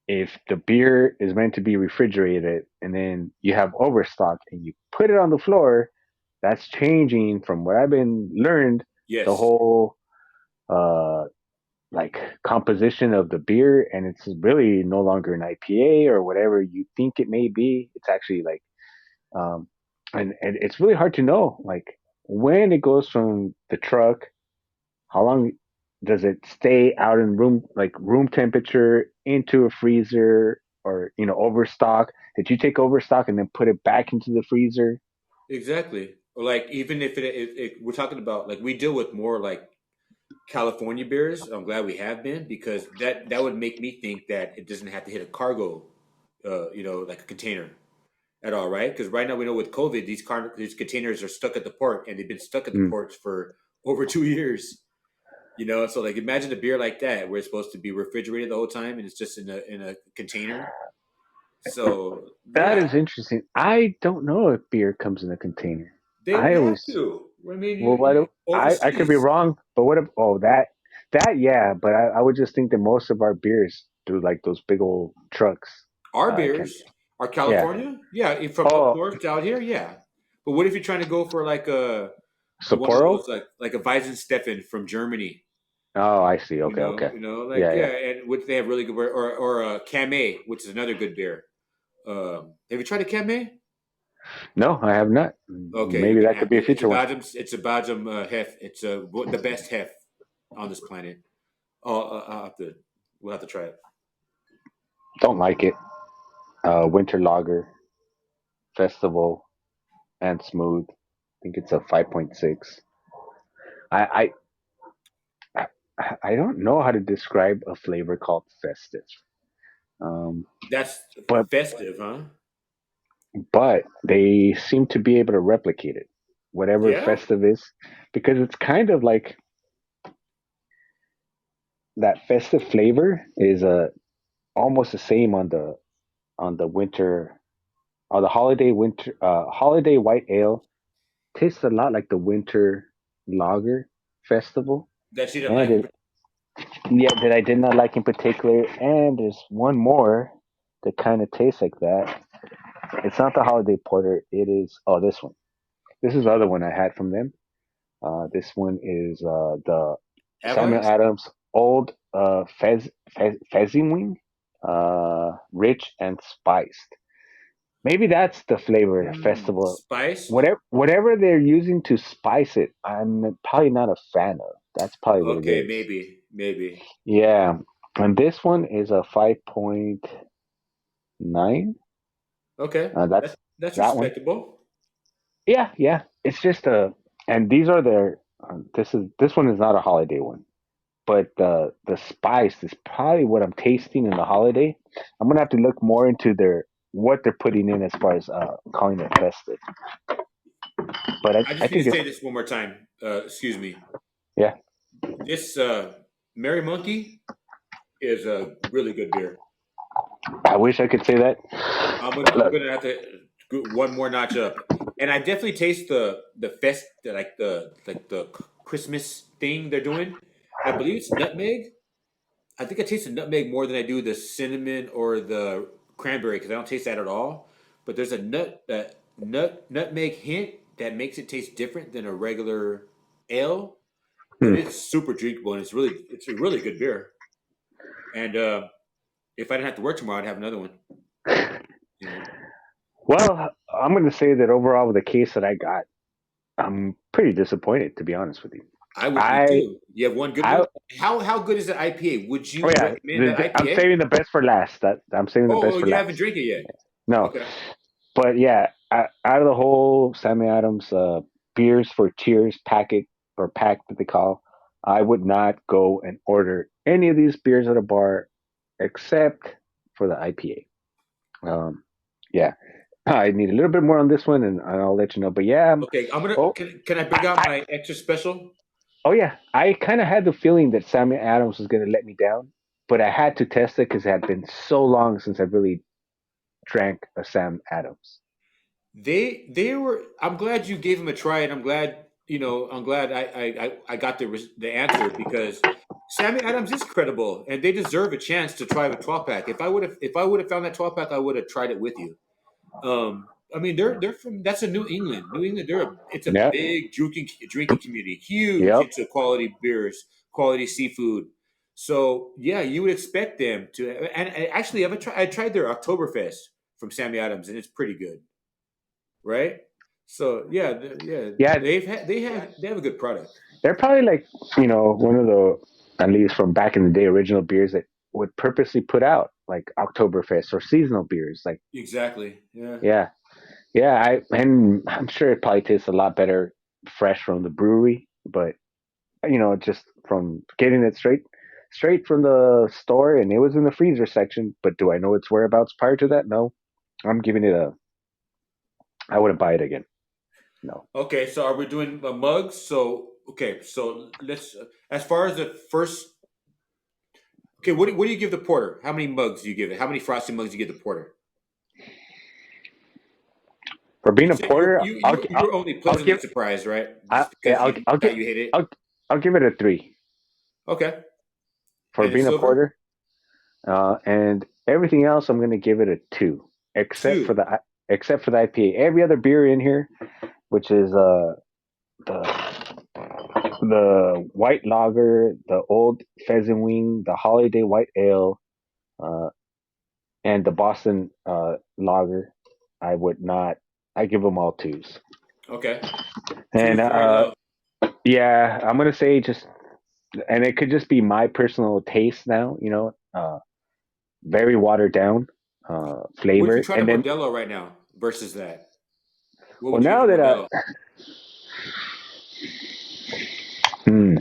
if the beer is meant to be refrigerated and then you have overstock and you put it on the floor, that's changing from what I've been learned the Yes, whole uh like composition of the beer, and it's really no longer an IPA or whatever you think it may be. It's actually like um and it's really hard to know like when it goes from the truck, how long does it stay out in room temperature into a freezer, or overstock? Did you take overstock and then put it back into the freezer? exactly. Or like even if we're talking about like we deal with more like California beers. I'm glad we have been because that would make me think that it doesn't have to hit a cargo, like a container at all, right? Because right now we know with COVID, these containers are stuck at the port, and they've been stuck at the Mm. ports for over 2 years. So like imagine a beer like that where it's supposed to be refrigerated the whole time, and it's just in a container. So That yeah, is interesting. I don't know if beer comes in a container. they would I have always to. I mean, Well, what I could be overseas, wrong, but what if that yeah, but I would just think that most of our beers through like those big old trucks. our Can beers are Yeah. California. Yeah, from up Oh, north to out here, yeah. But what if you're trying to go for like a one of Sapporo. those like a Weizensteffen from Germany? Oh, I see. Okay, okay. Like Yeah, yeah, yeah. and which they have really good beer, or Camay, which is another good beer. Have you tried a Camay? No, I have not. Okay, you Maybe can that could have be a it. It's a future one. Belgium. It's a Belgium hef. It's the best hef on this planet. Oh, we'll have to try it. Don't like it. Winter Lager Festival and Smooth. I think it's a 5.6. I I I don't know how to describe a flavor called festive. Um, That's but festive, huh? they seem to be able to replicate it, whatever Yeah, festive is, because it's kind of like that festive flavor is almost the same on the winter, on the holiday white ale. Tastes a lot like the winter lager festival, that you didn't and like in it yeah, that I did not like in particular. And there's one more that kind of tastes like that. It's not the holiday porter. It is this one. This is the other one I had from them. This one is the Samuel Advice? Adams Old Fezzy Wing, rich and spiced. Maybe that's the flavor festival. Spiced? Whatever they're using to spice it, I'm probably not a fan of. That's probably what it Okay, is. maybe. Yeah, and this one is a 5.9. Okay, That's that's that one. respectable. Yeah, yeah. It's just and these are their. This one is not a holiday one, but the spice is probably what I'm tasting in the holiday. I'm gonna have to look more into their what they're putting in as far as calling it festive. But I I just need think to it's say this one more time. Excuse me. yeah. This Merry Monkey is a really good beer. I wish I could say that. I'm Look, gonna have to go one more notch up, and I definitely taste the Christmas thing they're doing. I believe it's nutmeg. I think I taste the nutmeg more than I do the cinnamon or the cranberry because I don't taste that at all. But there's a nutmeg hint that makes it taste different than a regular ale, but hmm. it's super drinkable and it's a really good beer. And if I didn't have to work tomorrow, I'd have another one. You know, Well, I'm going to say that overall with the case that I got, I'm pretty disappointed to be honest with you. I would be I too. You have one good I one. How good is the IPA? Would oh you yeah, recommend that I'm IPA? saving the best for last. That I'm saving the best Oh, for you haven't last. drank it yet. No, Okay. but yeah, out of the whole Sammy Adams beers for cheers packet or pack that they call, I would not go and order any of these beers at a bar except for the IPA. Yeah, I need a little bit more on this one, and I'll let you know. But yeah, Okay. oh, Can I bring out my extra special? oh yeah, I kind of had the feeling that Sammy Adams was going to let me down, but I had to test it because it had been so long since I really drank a Sam Adams. They were. I'm glad you gave them a try, and I'm glad I got the answer because Sammy Adams is credible, and they deserve a chance to try the 12 pack. If I would have found that 12 pack, I would have tried it with you. I mean, they're from that's a New England. New England, it's a Yep, big drinking community, huge yep, into quality beers, quality seafood. So yeah, you would expect them to. And actually, I tried their Oktoberfest from Sammy Adams, and it's pretty good, right? So yeah, yeah, yeah. they have a good product. They're probably like one of the at least from back in the day original beers that would purposely put out like Oktoberfest or seasonal beers. Like Exactly. Yeah. yeah, yeah. And I'm sure it probably tastes a lot better fresh from the brewery, but just from getting it straight from the store, and it was in the freezer section. But do I know its whereabouts prior to that? No. I'm giving it a. I wouldn't buy it again. No. Okay, so are we doing mugs? So okay, so let's as far as the first. Okay, what do you give the porter? How many mugs do you give it? How many frosty mugs do you give the porter? For being You a said you porter, you you you were only I'll pleasantly give surprised, right? I, Just yeah, because you thought you hate it. I'll I'll give it a 3 Okay, for and in being a silver, porter. And everything else, I'm gonna give it a 2, two. except for the IPA. Every other beer in here, which is the white lager, the old pheasant wing, the holiday white ale, uh, and the Boston lager, I would not. I give them all twos. Okay, two And is very low. yeah, I'm gonna say just, and it could just be my personal taste now. Very watered down What if you flavor, tried a and then Modelo right now versus that? What well would you give now a that Modelo? hmm,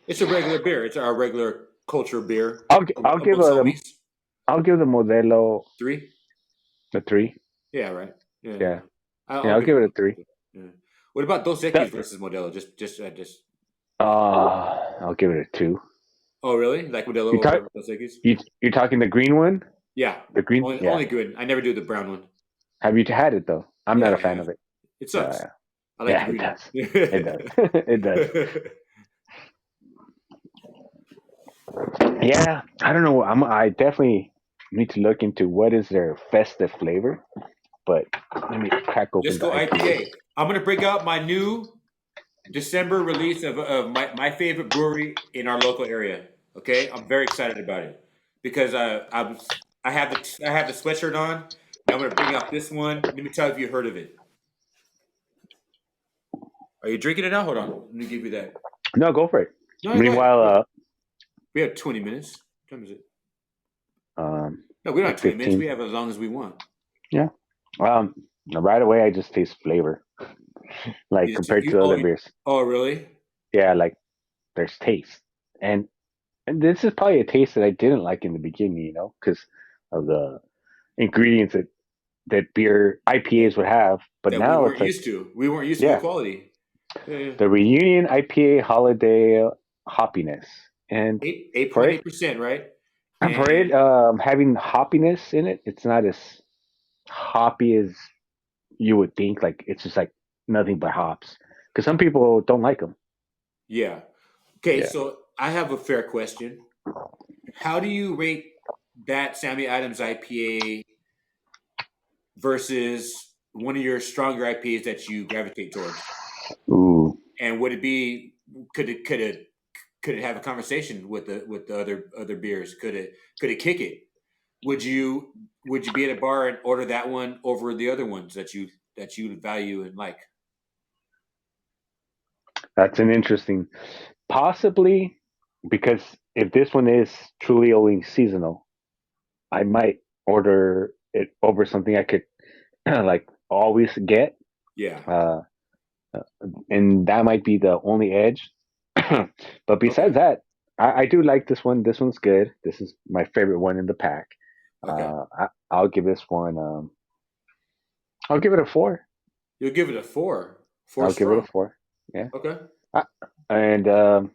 It's a regular beer. It's our regular culture beer I'll give amongst homies. I'll give the Modelo Three. a 3. Yeah, right. Yeah, Yeah, yeah. yeah, I'll I'll give it give a it a Modelo 3. too. Yeah. What about Dos Equis That, versus Modelo? Just. I'll give it a 2. Oh, really? Like Modelo You talk over Dos Equis? you're talking the green one, Yeah. the green, yeah. Only good. I never do the brown one. Have you had it though? I'm not Yeah, a I fan have. of it. It Yeah, sucks. I like the yeah, it green does. It does. one. It does. Yeah, I don't know. I definitely need to look into what is their festive flavor. But let me crack Let's open the go IPA. IPA. I'm gonna break out my new December release of my favorite brewery in our local area. Okay, I'm very excited about it because I have the sweatshirt on. And I'm gonna bring out this one. Let me tell you if you heard of it. Are you drinking it now? Hold on. Let me give you that. No, go for it. No, go ahead. Meanwhile, Go ahead. We have 20 minutes. What time is it? No, we don't have like 20 minutes. 15. We have as long as we want. Yeah. Um, right away, I just taste flavor, like compared to other beers. Oh, really? Yeah, like there's taste, and this is probably a taste that I didn't like in the beginning, because of the ingredients that beer that, IPAs would have. But that we now weren't it's like, used to. We weren't used to the yeah, quality. Yeah, yeah. the Reunion IPA Holiday Hoppiness, and Eight for point it eight percent, right? for it And having hoppiness in it, it's not as hoppy as you would think. Like it's just like nothing but hops. Because some people don't like them. yeah. Okay, Yeah. so I have a fair question. How do you rate that Sammy Adams IPA versus one of your stronger IPAs that you gravitate towards? Ooh, And would it be could it have a conversation with the other beers? Could it kick it? Would you be at a bar and order that one over the other ones that you value and like? that's an interesting. Possibly because if this one is truly only seasonal, I might order it over something I could like always get. Yeah. Uh, and that might be the only edge. But Okay. besides that, I do like this one. This one's good. This is my favorite one in the pack. Okay. I'll give this one. I'll give it a four. You'll give it a four. Four I'll give it a strong. four. Yeah. Okay. Uh, and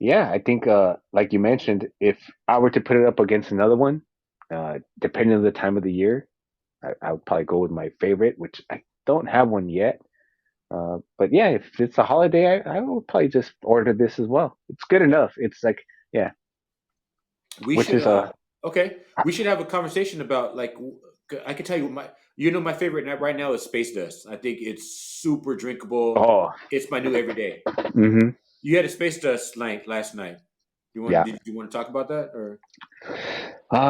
yeah, I think like you mentioned, if I were to put it up against another one, depending on the time of the year, I would probably go with my favorite, which I don't have one yet. But yeah, if it's a holiday, I will probably just order this as well. It's good Okay. enough. It's like, yeah, We which should is a okay. We should have a conversation about like I can tell you my my favorite right now is Space Dust. I think it's super drinkable. oh, It's my new everyday. mm-hmm, You had a Space Dust night last night. yeah. Did you want to talk about that or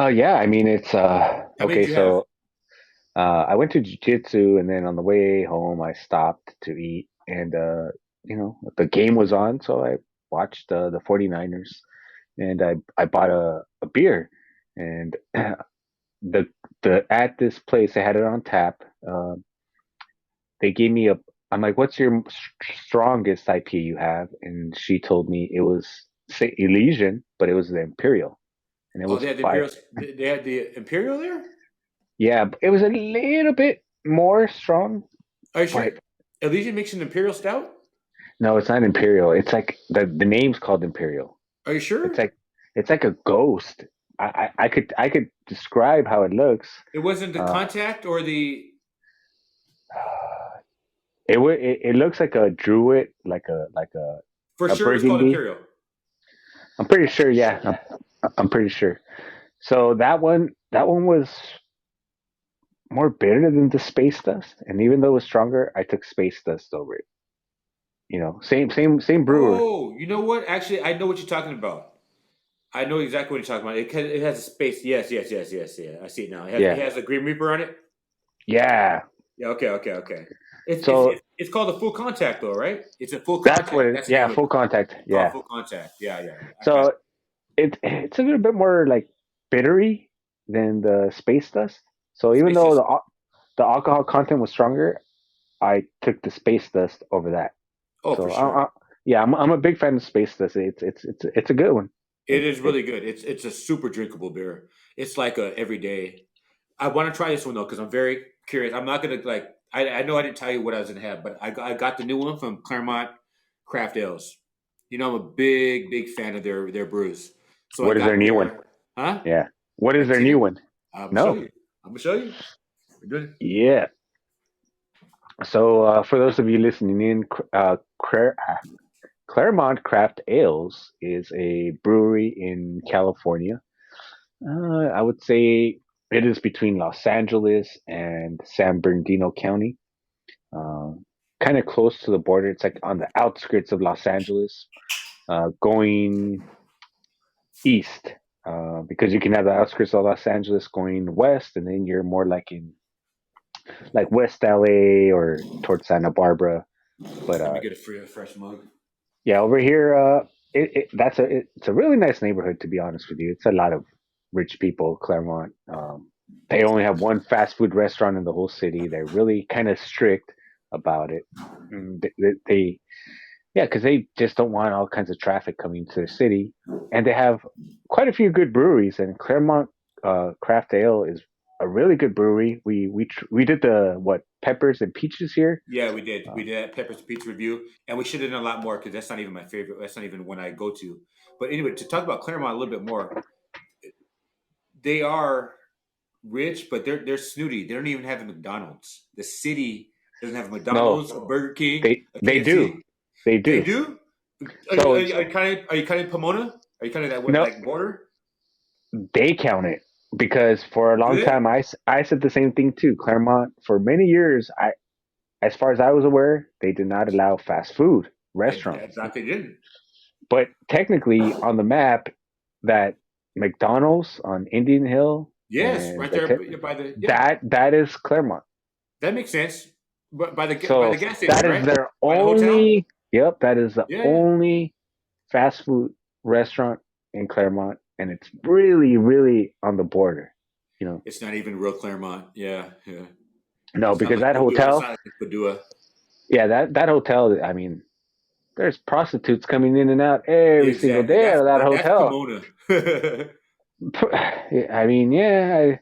Yeah. I mean, it's how many okay. did you have? So I went to jujitsu, and then on the way home, I stopped to eat, and the game was on, so I watched the 49ers, and I bought a beer, and the the at this place they had it on tap. They gave me a. I'm like, what's your strongest IP you have? And she told me it was say Elysian, but it was the Imperial, and it Oh, was they had the fire. Imperial. They had the Imperial there. Yeah, it was a little bit more strong, Are you sure? but Elysian makes an Imperial stout. no, it's not Imperial. It's like the name's called Imperial. Are you It's sure? like it's like a ghost. I could describe how it looks. It wasn't the Uh, Contact or the. it looks like a druid, For a sure, it's called burgundy. Imperial. I'm pretty sure. Yeah, I'm pretty sure. So that one was more bitter than the space dust, and even though it was stronger, I took space dust over it. Same brewer. Oh, you know what? Actually, I know what you're talking about. I know exactly what you're talking about. It has a space. Yes, yes, yes, yes, yeah. I see it now. It Yeah, has a Green Reaper on it. yeah. Yeah. Okay. Okay. Okay. So It's called a full contact though, right? It's a full that's what contact. it. That's the Yeah, name of it. full contact. It's called Yeah. full contact. Yeah. Yeah. Yeah. I got So it's a little bit more like bittery than the space dust. So it. even Space though Dust. the alcohol content was stronger, I took the space dust over that. Oh, for So sure. yeah, I'm a big fan of space dust. It's a good one. It is It really good. It's a super drinkable beer. It's like a everyday. I want to try this one though because I'm very curious. I'm not gonna like. I know I didn't tell you what I was gonna have, but I got the new one from Claremont Craft Ales. I'm a big fan of their brews. So I what is their got new one? their huh? Yeah. What is Have you their seen new it? one? I'm gonna show No. you. I'm gonna show you. We're good. Yeah. So for those of you listening in, Claremont Craft Ales is a brewery in California. I would say it is between Los Angeles and San Bernardino County, uh, kind of close to the border. It's like on the outskirts of Los Angeles, going east, because you can have the outskirts of Los Angeles going west, and then you're more like in like West LA or towards Santa Barbara. But Let me get a fresh mug. yeah, over here, it's a really nice neighborhood to be honest with you. It's a lot of rich people, Claremont. They only have one fast food restaurant in the whole city. They're really kind of strict about it. Yeah, because they just don't want all kinds of traffic coming to their city, and they have quite a few good breweries. And Claremont Craft Ale is a really good brewery. We did the what peppers and peaches here. Yeah, we did. We Uh, did that Peppers Pizza review, and we should have done a lot more because that's not even my favorite. That's not even one I go to. But anyway, to talk about Claremont a little bit more, they are rich, but they're snooty. They don't even have a McDonald's. The city doesn't have a no, McDonald's, a Burger King, a they do, KFC. they They do. do. So it's Are you kind of Pomona? Are you kind of that no, like border? they count it because for a Do long they? time I said the same thing too. Claremont for many years, I as far as I was aware, they did not allow fast food I restaurants. thought they didn't. But technically, on the map, that McDonald's on Indian Hill Yes, and right there by the yeah. that is Claremont. That makes sense. But by So the gas that station, is right? their By the hotel. only. Yep, that is the Yeah, yeah. only fast food restaurant in Claremont, and it's really, really on the border. You know, It's not even real Claremont. Yeah, yeah. no, It's not because like that Padua. It's hotel, not like Padua. yeah, that hotel. I mean, there's prostitutes coming in and out every single Exactly. day out of that That's hotel. Pomona. I mean, yeah,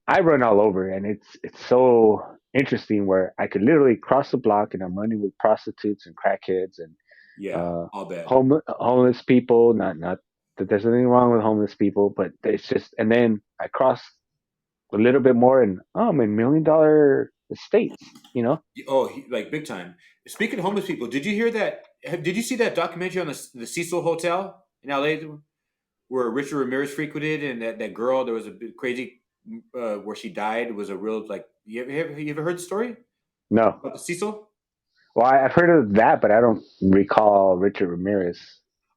I run all over, and it's so interesting where I could literally cross the block and I'm running with prostitutes and crackheads and Yeah, I'll bet. homeless people. Not that there's anything wrong with homeless people, but it's just. And then I cross a little bit more, and I'm in $1 million estates. You know? Oh, like big time. Speaking of homeless people, did you hear that? Did you see that documentary on the Cecil Hotel in LA where Richard Ramirez frequented and that girl? There was a bit crazy where she died. It was a real like. You ever heard the story No. about the Cecil? Well, I've heard of that, but I don't recall Richard Ramirez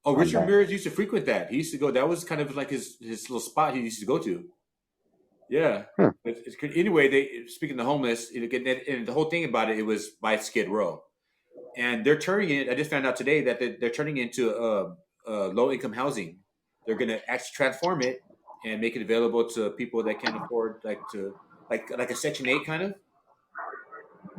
Oh, on Richard that. Ramirez used to frequent that. He used to go. That was kind of like his little spot he used to go to. Yeah. Huh. Anyway, they speaking of the homeless, and the whole thing about it, it was by Skid Row, and they're turning it. I just found out today that they're turning it into low income housing. They're going to actually transform it and make it available to people that can't afford, like a Section 8 kind of.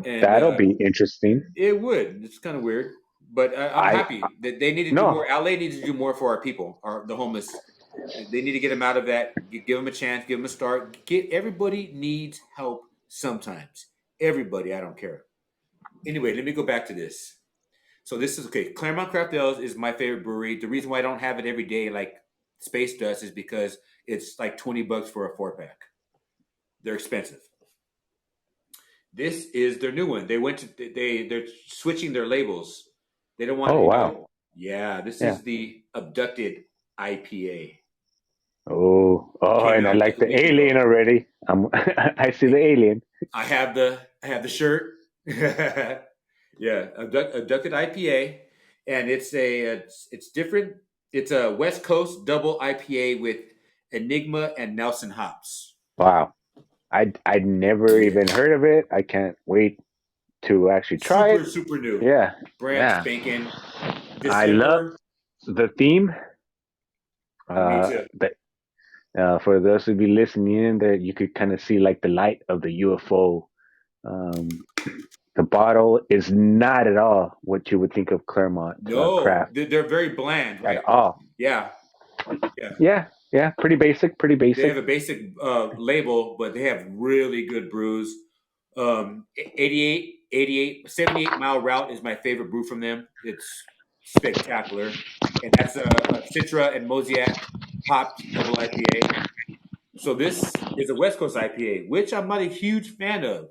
And That'll be interesting. it would. It's kind of weird, but I'm I happy that they need to do no. more. LA needs to do more for our people, the homeless. They need to get them out of that. Give them a chance. Give them a start. Get everybody needs help sometimes. Everybody, I don't care. Anyway, let me go back to this. So this is okay. Claremont Craft Ales is my favorite brewery. The reason why I don't have it every day like Space does is because it's like $20 for a 4 pack. They're expensive. This is their new one. They're switching their labels. They don't want Oh you wow. know. Yeah, this Yeah. is the Abducted IPA. Oh, Came and I out like a the week alien ago. already. I see the alien. I have the shirt. Yeah, Abducted IPA, and it's different. It's a West Coast double IPA with Enigma and Nelson hops. Wow. I'd never Yeah, even heard of it. I can't wait to actually try it. super new, Yeah. brand Yeah. spanking. I love December. the theme. Me too. That for those who be listening in, there you could kind of see like the light of the UFO. Um, the bottle is not at all what you would think of Claremont No, craft they're very bland, at right? all. Yeah, yeah. Yeah, yeah, pretty basic, pretty They have basic. a basic label, but they have really good brews. 88, 78 mile route is my favorite brew from them. It's spectacular. And that's a Citra and Mosaic hopped double IPA. So this is a West Coast IPA, which I'm not a huge fan of.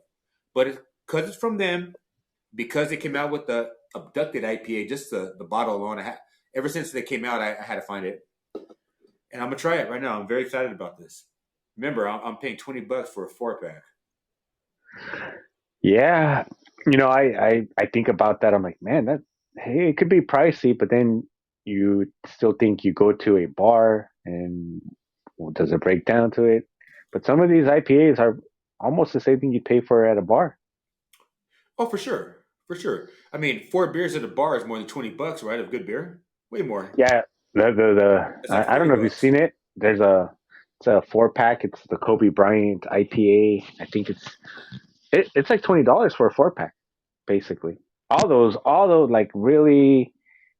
But because it's from them, because they came out with the Abducted IPA, just the bottle alone, ever since they came out, I had to find it. And I'm going to try it right now. I'm very excited about this. Remember, I'm paying $20 for a 4 pack. Yeah, I think about that. I'm like, man, that hey, it could be pricey, but then you still think you go to a bar and well, does it break down to it? But some of these IPAs are almost the same thing you pay for at a bar. Oh, for sure. For sure. I mean, 4 beers at a bar is more than $20, right? Of good beer? Way more. Yeah, It's like I don't forty know if you've bucks. seen it. It's a 4 pack. It's the Kobe Bryant IPA. I think it's like $20 for a 4 pack, basically. All those like really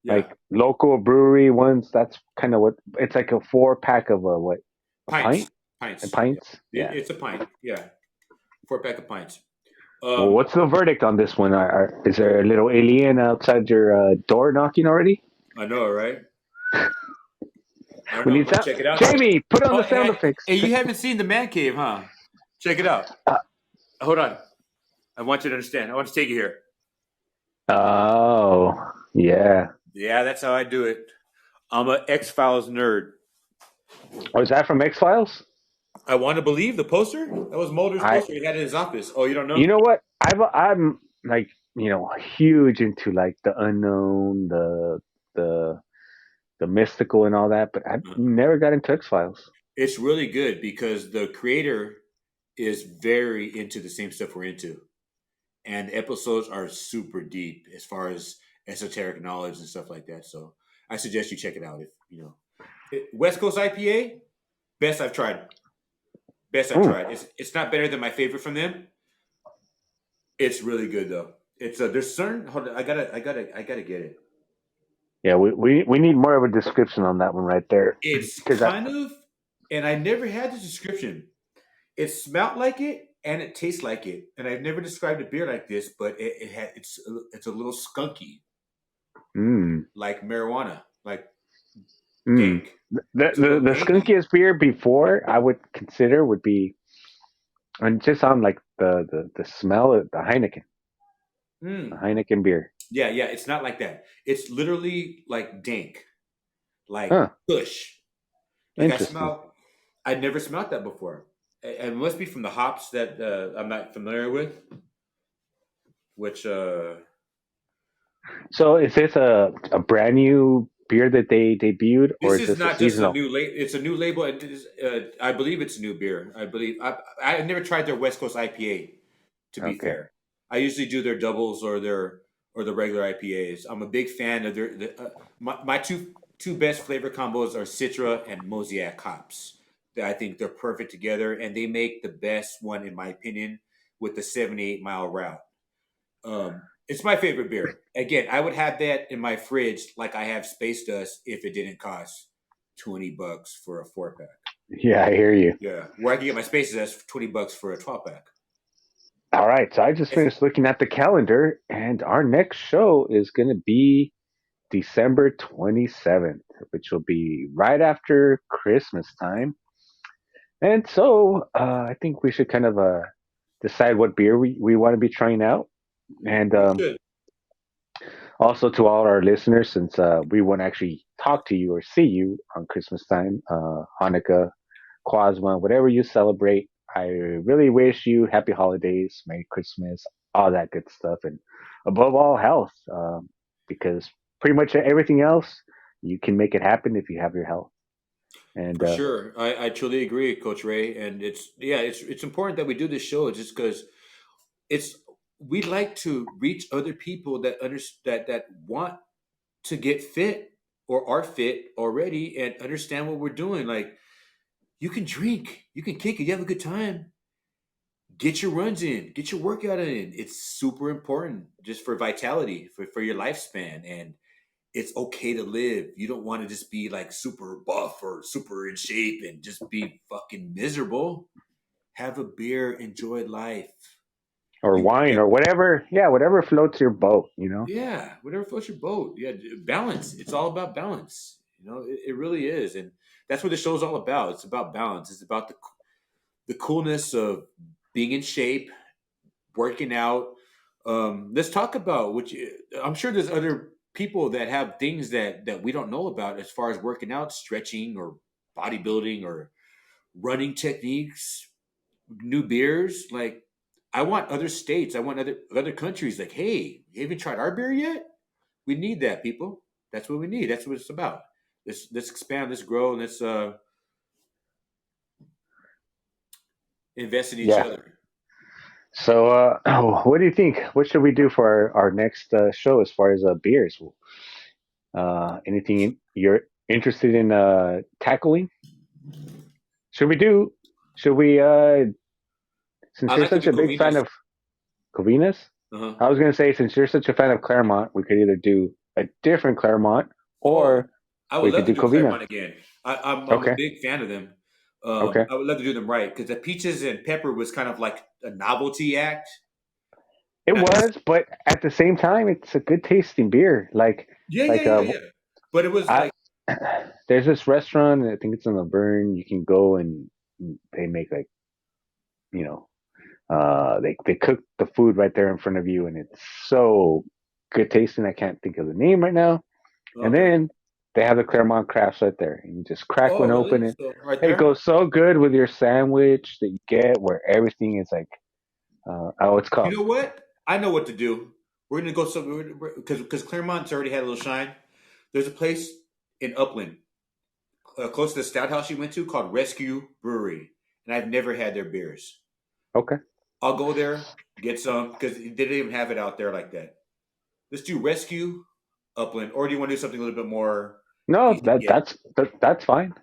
Yeah. like local brewery ones. That's kind of what it's like a 4 pack of a what a Pints. pint. and Pints. Yeah. pints? Yeah. It's a pint. Yeah. 4 pack of pints. Well, Um, what's the verdict on this one? Is there a little alien outside your door knocking already? I know, right? I don't We know. I'm need gonna sound. check it out though. Jamie, put on Oh, the sound hey, effects. hey, you haven't seen the man cave, huh? Check it out. Uh, Hold on. I want you to understand. I want to take you here. oh, yeah. Yeah, that's how I do it. I'm a X Files nerd. Oh, is that from X Files? I want to believe the poster. That was Mulder's I. poster. He had it in his office. Oh, you don't You know? know what? I'm like huge into like the unknown, the the mystical and all that, but I never got into X Files. It's really good because the creator is very into the same stuff we're into, and the episodes are super deep as far as esoteric knowledge and stuff like that. So I suggest you check it out. If you know, West Coast IPA, best I've tried. Best I've Mm. tried. It's not better than my favorite from them. It's really good though. It's there's certain. Hold on, I gotta get it. Yeah, we need more of a description on that one right there, It's because kind of, and I never had the description. It smelled like it and it tastes like it, and I've never described a beer like this, but it's a little skunky, mm, like marijuana, like mm. dank. the, It's a little the danky. skunkiest beer before I would consider would be, and just on like the smell of the Mm. Heineken beer. Yeah, yeah. It's not like that. It's literally like dank, like Huh? push. Like I Interesting. smell. I never smelled that before. It must be from the hops that I'm not familiar with. Which So is this a brand new beer that they debuted, or this is is this a not just a seasonal? new label. It's a new label. I believe it's a new beer. I never tried their West Coast IPA. To be Okay. fair, I usually do their doubles or the regular IPAs. I'm a big fan of my two best flavor combos are Citra and Mosaic hops. I think they're perfect together, and they make the best one in my opinion with the 78 mile route. It's my favorite beer. Again, I would have that in my fridge like I have Space Dust if it didn't cost $20 for a 4 pack. Yeah, I hear you. Yeah, where I can get my Space Dust for $20 for a 12 pack. All right, so I just It's finished looking at the calendar, and our next show is going to be December 27th, which will be right after Christmas time. And so I think we should kind of decide what beer we want to be trying out. And we should also to all our listeners, since we won't actually talk to you or see you on Christmas time, Hanukkah, Kwanzaa, whatever you celebrate, I really wish you happy holidays, Merry Christmas, all that good stuff, and above all, health, because pretty much everything else you can make it happen if you have your health. And for sure. I truly agree, Coach Ray. And it's important that we do this show just because it's we like to reach other people that want to get fit or are fit already and understand what we're doing. Like you can drink, you can kick it, you have a good time. Get your runs in, get your workout in. It's super important just for vitality, for your lifespan. And it's okay to live. You don't want to just be like super buff or super in shape and just be fucking miserable. Have a beer, enjoy life. or You wine get or whatever, yeah, whatever floats your boat. yeah, whatever floats your boat. Yeah, balance. It's all about balance. It really is, and that's what the show's all about. It's about balance. It's about the coolness of being in shape, working out. Let's talk about which I'm sure there's other people that have things that we don't know about as far as working out, stretching, or bodybuilding, or running techniques, new beers. Like, I want other states, I want other countries. Like, hey, you haven't tried our beer yet? We need that, people. That's what we need. That's what it's about. Let's expand, let's grow, and let's invest in each Yeah. other. So, what do you think? What should we do for our next show as far as beers? Anything you're interested in tackling? Should we do? Should we? Since I you're like to such do a big fan Covinas. of Covinas, Uh-huh. I was gonna say since you're such a fan of Claremont, we could either do a different Claremont Oh, or I would we could love to do do Covina. Claremont again. I'm a Okay. big fan of them. Okay. I would love to do them right because the peaches and pepper was kind of like a novelty act. It Not was, but at the same time, it's a good tasting beer. Yeah, yeah, Like yeah, yeah. But it was I like there's this restaurant. I think it's in the Burn. You can go and they make like you know they cook the food right there in front of you, and it's so good tasting. I can't think of the name right now. And okay. then they have the Claremont crafts right there. And you just crack Oh, one really? open, and So right it there. goes so good with your sandwich that you get, where everything is like oh, it's You called. know what? I know what to do. We're gonna go somewhere because Claremont's already had a little shine. There's a place in Upland, close to the stout house you went to, called Rescue Brewery, and I've never had their beers. Okay. I'll go there, get some because they didn't even have it out there like that. Let's do Rescue Upland, or do you want to do something a little bit more No, easy to get? that's fine.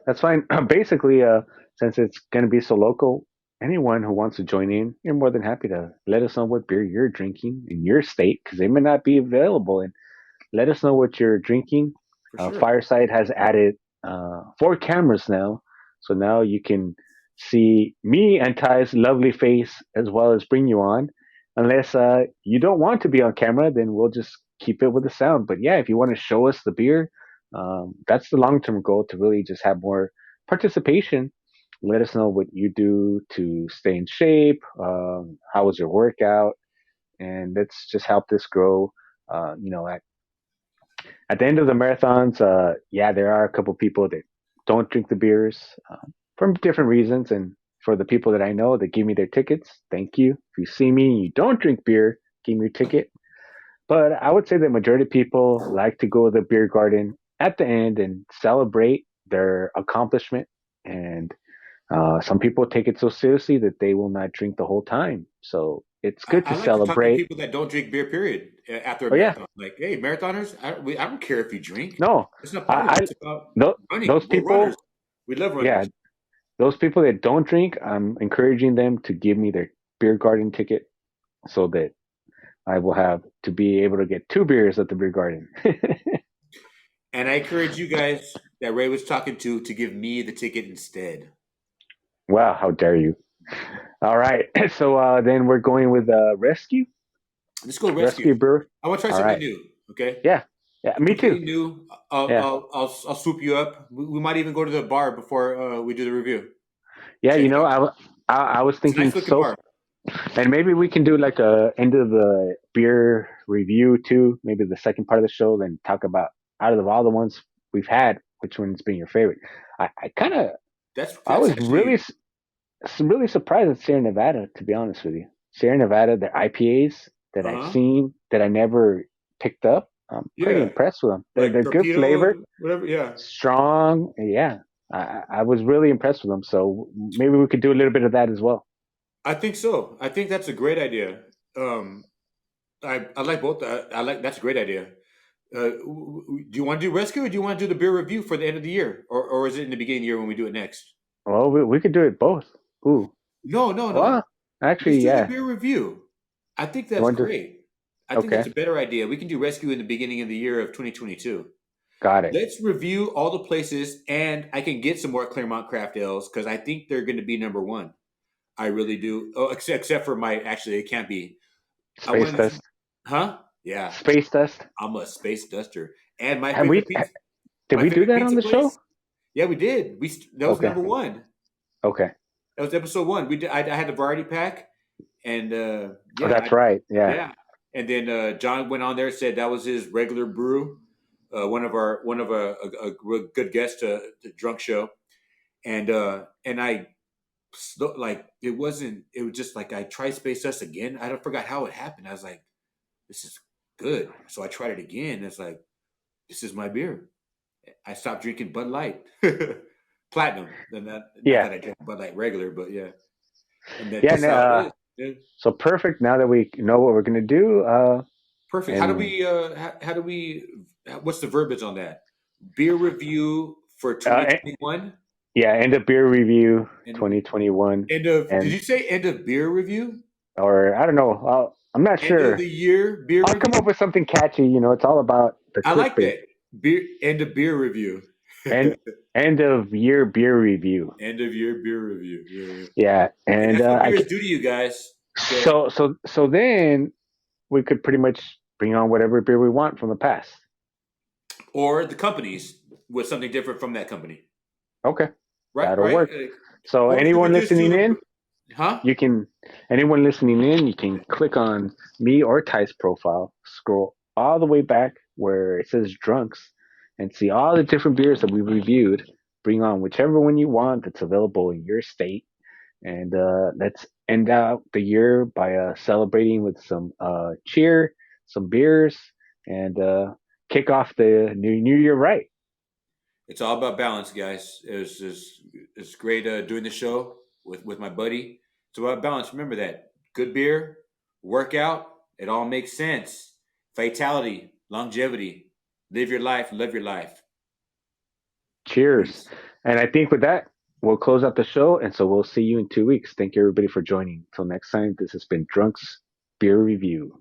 That's fine. Basically, since it's going to be so local, anyone who wants to join in, you're more than happy to let us know what beer you're drinking in your state because they may not be available. And let us know what you're drinking. For sure. Fireside has added 4 cameras now, so now you can see me and Ty's lovely face as well as bring you on. Unless you don't want to be on camera, then we'll just keep it with the sound. But yeah, if you want to show us the beer, that's the long term goal to really just have more participation. Let us know what you do to stay in shape. How was your workout? And let's just help this grow. At the end of the marathons, yeah, there are a couple people that don't drink the beers for different reasons. And for the people that I know that give me their tickets, thank you. If you see me and you don't drink beer, give me your ticket. But I would say the majority of people like to go to the beer garden at the end and celebrate their accomplishment. And some people take it so seriously that they will not drink the whole time. So it's good I to like to talk to celebrate. people that don't drink beer. Period. After a Oh yeah, marathon, like, hey, marathoners, I don't care if you drink. no, It's not part of it. I It's about those running. We're runners. people, We love yeah, runners. those people that don't drink, I'm encouraging them to give me their beer garden ticket so that I will have to be able to get 2 beers at the beer garden. And I encourage you guys that Ray was talking to give me the ticket instead. Wow, how dare you! All right, so then we're going with Let's go rescue. rescue brewer. I want to try All something right, new. Okay, yeah, yeah, me too. completely new. I'll Yeah, I'll I'll, I'll swoop you up. We might even go to the bar before we do the review. yeah. Check You it know, out. I was It's a thinking nice looking so, bar. and maybe we can do like a end of the beer review too. Maybe the second part of the show, then talk about out of all the ones we've had, which one's been your favorite. I kind of I That's was actually really surprised at Sierra Nevada, to be honest with you. Sierra Nevada, their IPAs that I've uh huh. seen that I never picked up. I'm pretty Yeah, impressed with them. They're like good torpedo flavor, and whatever. Yeah, strong. Yeah, I was really impressed with them. So maybe we could do a little bit of that as well. I think so. I think that's a great idea. Um, I like both. I like that's a great idea. Do you want to do rescue or do you want to do the beer review for the end of the year, or is it in the beginning of the year when we do it next? Well, we could do it both. Ooh, No, no, well, no. Let's actually, do the yeah. beer review. I think You that's want to? great. I think that's Okay, a better idea. We can do rescue in the beginning of the year of 2022. got it. Let's review all the places, and I can get some more Claremont Craft Ales because I think they're going to be number one. I really do. Oh, except for my actually, it can't be. I Space wanted to, dust. huh? Yeah, Space dust. I'm a space duster. And Have we? Did my we do favorite that on pizza the show? place. Yeah, we did. That was Okay. number one. Okay. That was episode one. We did. I had the variety pack, and Oh, that's right. Yeah. yeah. And then John went on there and said that was his regular brew. One of a real good guest to the drunk show, and I like it wasn't. It was just like I tried Space Dust again. I don't forgot how it happened. I was like, this is good. So I tried it again. It's like this is my beer. I stopped drinking Bud Light, Platinum. And not Yeah. that I drink Bud Light regular, but yeah. And Yeah. that's how it is. Yeah. So perfect. Now that we know what we're gonna do, Perfect. and How do we? What's the verbiage on that? Beer review for uh, e- 2021. yeah, end of beer review End of 2021, end of. Did and you say end of beer review? or I don't know. I'm not End of the sure. year beer I'll come up review. with something catchy. It's all about the I like clickbait. that. Beer end of beer review. and end of year beer review. End of year beer review. Yeah. Yeah, And and that's what beers do to you guys. Okay. so then we could pretty much bring on whatever beer we want from the past. Or the companies with something different from that company. Okay, Right, that'll right. work. So Or we could anyone reduce to listening in, huh? you can anyone listening in, you can click on me or Ty's profile, scroll all the way back where it says drunks, and see all the different beers that we reviewed. Bring on whichever one you want that's available in your state, and let's end out the year by celebrating with some cheer, some beers, and kick off the new year right. It's all about balance, guys. It's great doing the show with my buddy. It's about balance. Remember that. Good beer, workout, it all makes sense. Fatality, longevity. Live your life, live your life. Cheers. Peace. And I think with that, we'll close out the show. And so we'll see you in 2 weeks. Thank you, everybody, for joining. Until next time, this has been Drunks Beer Review.